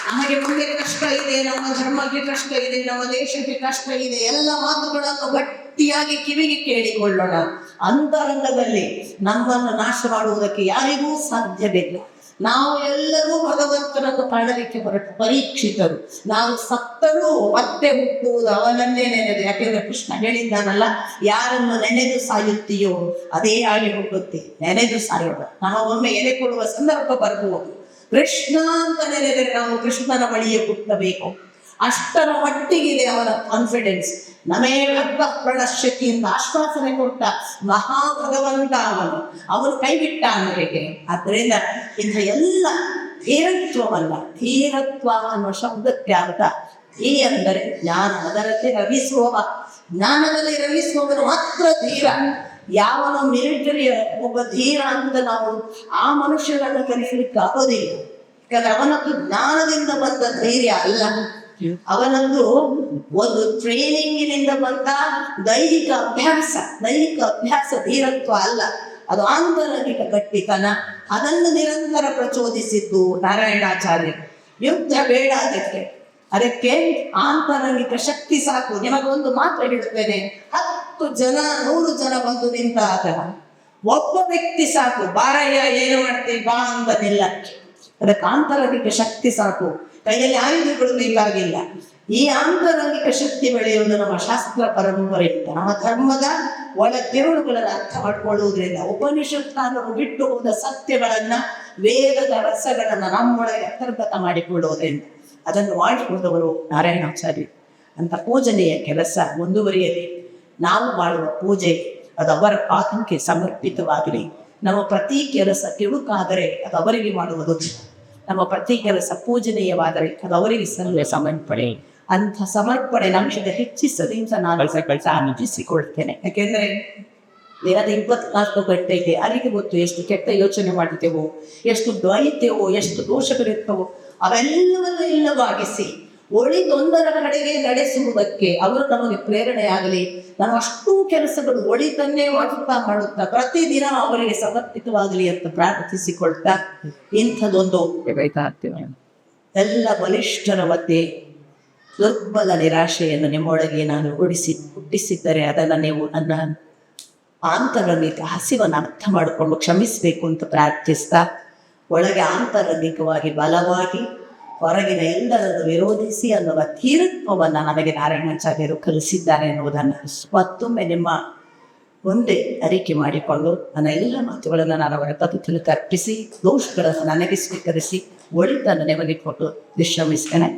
ನಮಗೆ ಮುಂದೆ ಕಷ್ಟ ಇದೆ, ನಮ್ಮ ಧರ್ಮಕ್ಕೆ ಕಷ್ಟ ಇದೆ, ನಮ್ಮ ದೇಶಕ್ಕೆ ಕಷ್ಟ ಇದೆ, ಎಲ್ಲ ಮಾತುಗಳನ್ನು ಗಟ್ಟಿಯಾಗಿ ಕಿವಿಗೆ ಕೇಳಿಕೊಳ್ಳೋಣ. ಅಂತರಂಗದಲ್ಲಿ ನಮ್ಮನ್ನು ನಾಶ ಮಾಡುವುದಕ್ಕೆ ಯಾರಿಗೂ ಸಾಧ್ಯವಿಲ್ಲ. ನಾವು ಎಲ್ಲರೂ ಭಗವಂತನನ್ನು ಕಾಣಲಿಕ್ಕೆ ಹೊರಟು ಪರೀಕ್ಷಿತರು. ನಾವು ಸತ್ತರೂ ಮತ್ತೆ ಹುಟ್ಟುವುದು ಅವನನ್ನೇ ನೆನೆದು. ಯಾಕೆಂದ್ರೆ ಕೃಷ್ಣ ಹೇಳಿದ್ದಾನಲ್ಲ, ಯಾರನ್ನು ನೆನೆದು ಸಾಯುತ್ತೀಯೋ ಅದೇ ಆಗಿ ಹೋಗುತ್ತೆ. ನೆನೆದು ಸಾಯೋಣ. ನಾವು ಒಮ್ಮೆ ಎಲೆ ಕೊಡುವ ಸಂದರ್ಭ ಬರಬಹುದು. ಕೃಷ್ಣ ಅಂತ ನೆನೆದರೆ ನಾವು ಕೃಷ್ಣನ ಬಳಿಯೇ ಹುಟ್ಟಬೇಕು. ಅಷ್ಟರ ಮಟ್ಟಿಗಿದೆ ಅವನ ಕಾನ್ಫಿಡೆನ್ಸ್. ನಮೇವ ಪ್ರಣಶ್ಯತಿಯಿಂದ ಆಶ್ವಾಸನೆ ಕೊಟ್ಟ ಮಹಾಭಗವಂತ ಅವನು ಕೈಬಿಟ್ಟ ಹೇಗೆ. ಆದ್ದರಿಂದ ಇಂಥ ಎಲ್ಲ ಧೀರತ್ವವಲ್ಲ, ಧೀರತ್ವ ಅನ್ನುವ ಶಬ್ದಕ್ಕೆ ಅರ್ಥ ಧೀ ಅಂದರೆ ಜ್ಞಾನ, ಅದರಲ್ಲಿ ರವಿಸುವವ. ಜ್ಞಾನದಲ್ಲಿ ರವಿಸುವವನು ಮಾತ್ರ ಧೀರ. ಯಾವನೋ ಮಿಲಿಟರಿಯ ಒಬ್ಬ ಧೀರ ಅಂತ ನಾವು ಆ ಮನುಷ್ಯರನ್ನು ಕಲಿಸಲಿಕ್ಕೆ ಆಗೋದಿಲ್ಲ. ಯಾಕಂದ್ರೆ ಅವನದ್ದು ಜ್ಞಾನದಿಂದ ಬಂದ ಧೈರ್ಯ ಅಲ್ಲ, ಅವನದ್ದು ಒಂದು ಟ್ರೈನಿಂಗಿನಿಂದ ಬಂದ ದೈಹಿಕ ಅಭ್ಯಾಸ ಧೀರತ್ವ ಅಲ್ಲ, ಅದು ಆಂತರಿಕ ಗಟ್ಟಿತನ. ಅದನ್ನು ನಿರಂತರ ಪ್ರಚೋದಿಸಿದ್ದು ನಾರಾಯಣಾಚಾರ್ಯ. ಯುದ್ಧ ಬೇಡ ಅದಕ್ಕೆ ಆಂತರಂಗಿಕ ಶಕ್ತಿ ಸಾಕು. ನಿಮಗೊಂದು ಮಾತ್ರ ಹೇಳುತ್ತೇನೆ, 10 ಜನ 100 ಜನ ಬಂದು ನಿಂತಾಗ ಒಬ್ಬ ವ್ಯಕ್ತಿ ಸಾಕು, ಬಾರಯ್ಯ ಏನು ಮಾಡ್ತೀವಿ ಬಾ ಅಂತ ನಿಲ್ಲಕ್ಕೆ. ಅದಕ್ಕೆ ಆಂತರಂಗಿಕ ಶಕ್ತಿ ಸಾಕು, ಕೈಯಲ್ಲಿ ಆಯುಧಗಳು ಬೇಕಾಗಿಲ್ಲ. ಈ ಆಂತರಂಗಿಕ ಶಕ್ತಿ ಬೆಳೆಯುವುದು ನಮ್ಮ ಶಾಸ್ತ್ರ ಪರಂಪರೆಯಿಂದ, ನಮ್ಮ ಧರ್ಮದ ಒಳ ತಿರುಳುಗಳನ್ನು ಅರ್ಥ ಮಾಡಿಕೊಳ್ಳುವುದರಿಂದ, ಉಪನಿಷತ್ತಾನರು ಬಿಟ್ಟು ಹೋದ ಸತ್ಯಗಳನ್ನ, ವೇದದ ರಸಗಳನ್ನ ನಮ್ಮೊಳಗೆ ಅಂತರ್ಗತ ಮಾಡಿಕೊಳ್ಳುವುದರಿಂದ ಅದನ್ನು ಮಾಡಿಕೊಂಡವರು ನಾರಾಯಣಾಚಾರ್ಯ. ಅಂತ ಪೂಜನೆಯ ಕೆಲಸ ಮುಂದುವರಿಯಲಿ. ನಾವು ಮಾಡುವ ಪೂಜೆ ಅದು ಅವರ ಪಾದಕ್ಕೆ ಸಮರ್ಪಿತವಾಗಲಿ. ನಮ್ಮ ಪ್ರತಿ ಕೆಲಸ ತಿಳುಕಾದರೆ ಅದು ಅವರಿಗೆ ಮಾಡುವುದು, ನಮ್ಮ ಪ್ರತಿ ಕೆಲಸ ಪೂಜನೀಯವಾದರೆ ಅದು ಅವರಿಗೆ ಸಲ್ಲುವ ಸಮರ್ಪಣೆ. ಅಂಥ ಸಮರ್ಪಣೆ ನಮಗೆ ಹೆಚ್ಚಿಸಲಿ ಅಂತ ನಾನು ಆನಂದಿಸಿಕೊಳ್ತೇನೆ. ಯಾಕೆಂದರೆ ದಿನದ 24 ಗಂಟೆಗೆ ಅಲ್ಲಿಗೆ ಗೊತ್ತು ಎಷ್ಟು ಕೆಟ್ಟ ಯೋಚನೆ ಮಾಡಿದ್ದೇವೋ, ಎಷ್ಟು ದ್ವೈತವೋ, ಎಷ್ಟು ದೋಷಗಳಿರ್ತವೋ, ಅವೆಲ್ಲವನ್ನೂ ಇಲ್ಲವಾಗಿಸಿ ಒಳಿತೊಂದರ ಕಡೆಗೆ ನಡೆಸುವುದಕ್ಕೆ ಅವರು ನಮಗೆ ಪ್ರೇರಣೆಯಾಗಲಿ. ನಾವು ಅಷ್ಟೂ ಕೆಲಸಗಳು ಒಳಿತನ್ನೇ ಮಾಡುತ್ತಾ ಪ್ರತಿದಿನ ಅವರಿಗೆ ಸಮರ್ಪಿತವಾಗಲಿ ಅಂತ ಪ್ರಾರ್ಥಿಸಿಕೊಳ್ತಾ, ಇಂಥದ್ದೊಂದು ಎಲ್ಲ ಬಲಿಷ್ಠರ ಮಧ್ಯೆ ದುರ್ಬಲ ನಿರಾಶೆಯನ್ನು ನಿಮ್ಮೊಳಗೆ ನಾನು ಹುಟ್ಟಿಸಿದ್ದರೆ ಅದನ್ನು ನೀವು ನನ್ನ ಆಂತರಂಗಿಕ ಹಸಿವನ್ನು ಅರ್ಥ ಮಾಡಿಕೊಂಡು ಕ್ಷಮಿಸಬೇಕು ಅಂತ ಪ್ರಾರ್ಥಿಸ್ತಾ, ಒಳಗೆ ಆಂತರಂಗಿಕವಾಗಿ ಬಲವಾಗಿ ಹೊರಗಿನ ಎಲ್ಲರನ್ನು ವಿರೋಧಿಸಿ ಅನ್ನುವ ತೀರ್ಪವನ್ನು ನನಗೆ ನಾರಾಯಣಾಚಾರ್ಯರು ಕಲಿಸಿದ್ದಾರೆ ಎನ್ನುವುದನ್ನು ಮತ್ತೊಮ್ಮೆ ನಿಮ್ಮ ಮುಂದೆ ಅರಿಕೆ ಮಾಡಿಕೊಂಡು ನನ್ನ ಎಲ್ಲ ಮಾತುಗಳನ್ನು ನಾನು ಅವರ ಪದ್ಧತಿಯಲ್ಲಿ ತರ್ಪಿಸಿ, ದೋಷಗಳನ್ನು ನನಗೆ ಸ್ವೀಕರಿಸಿ, ಒಳಿತನ್ನು ನಿಮಗೆ ಕೊಟ್ಟು ವಿಶ್ರಮಿಸ್ತೇನೆ.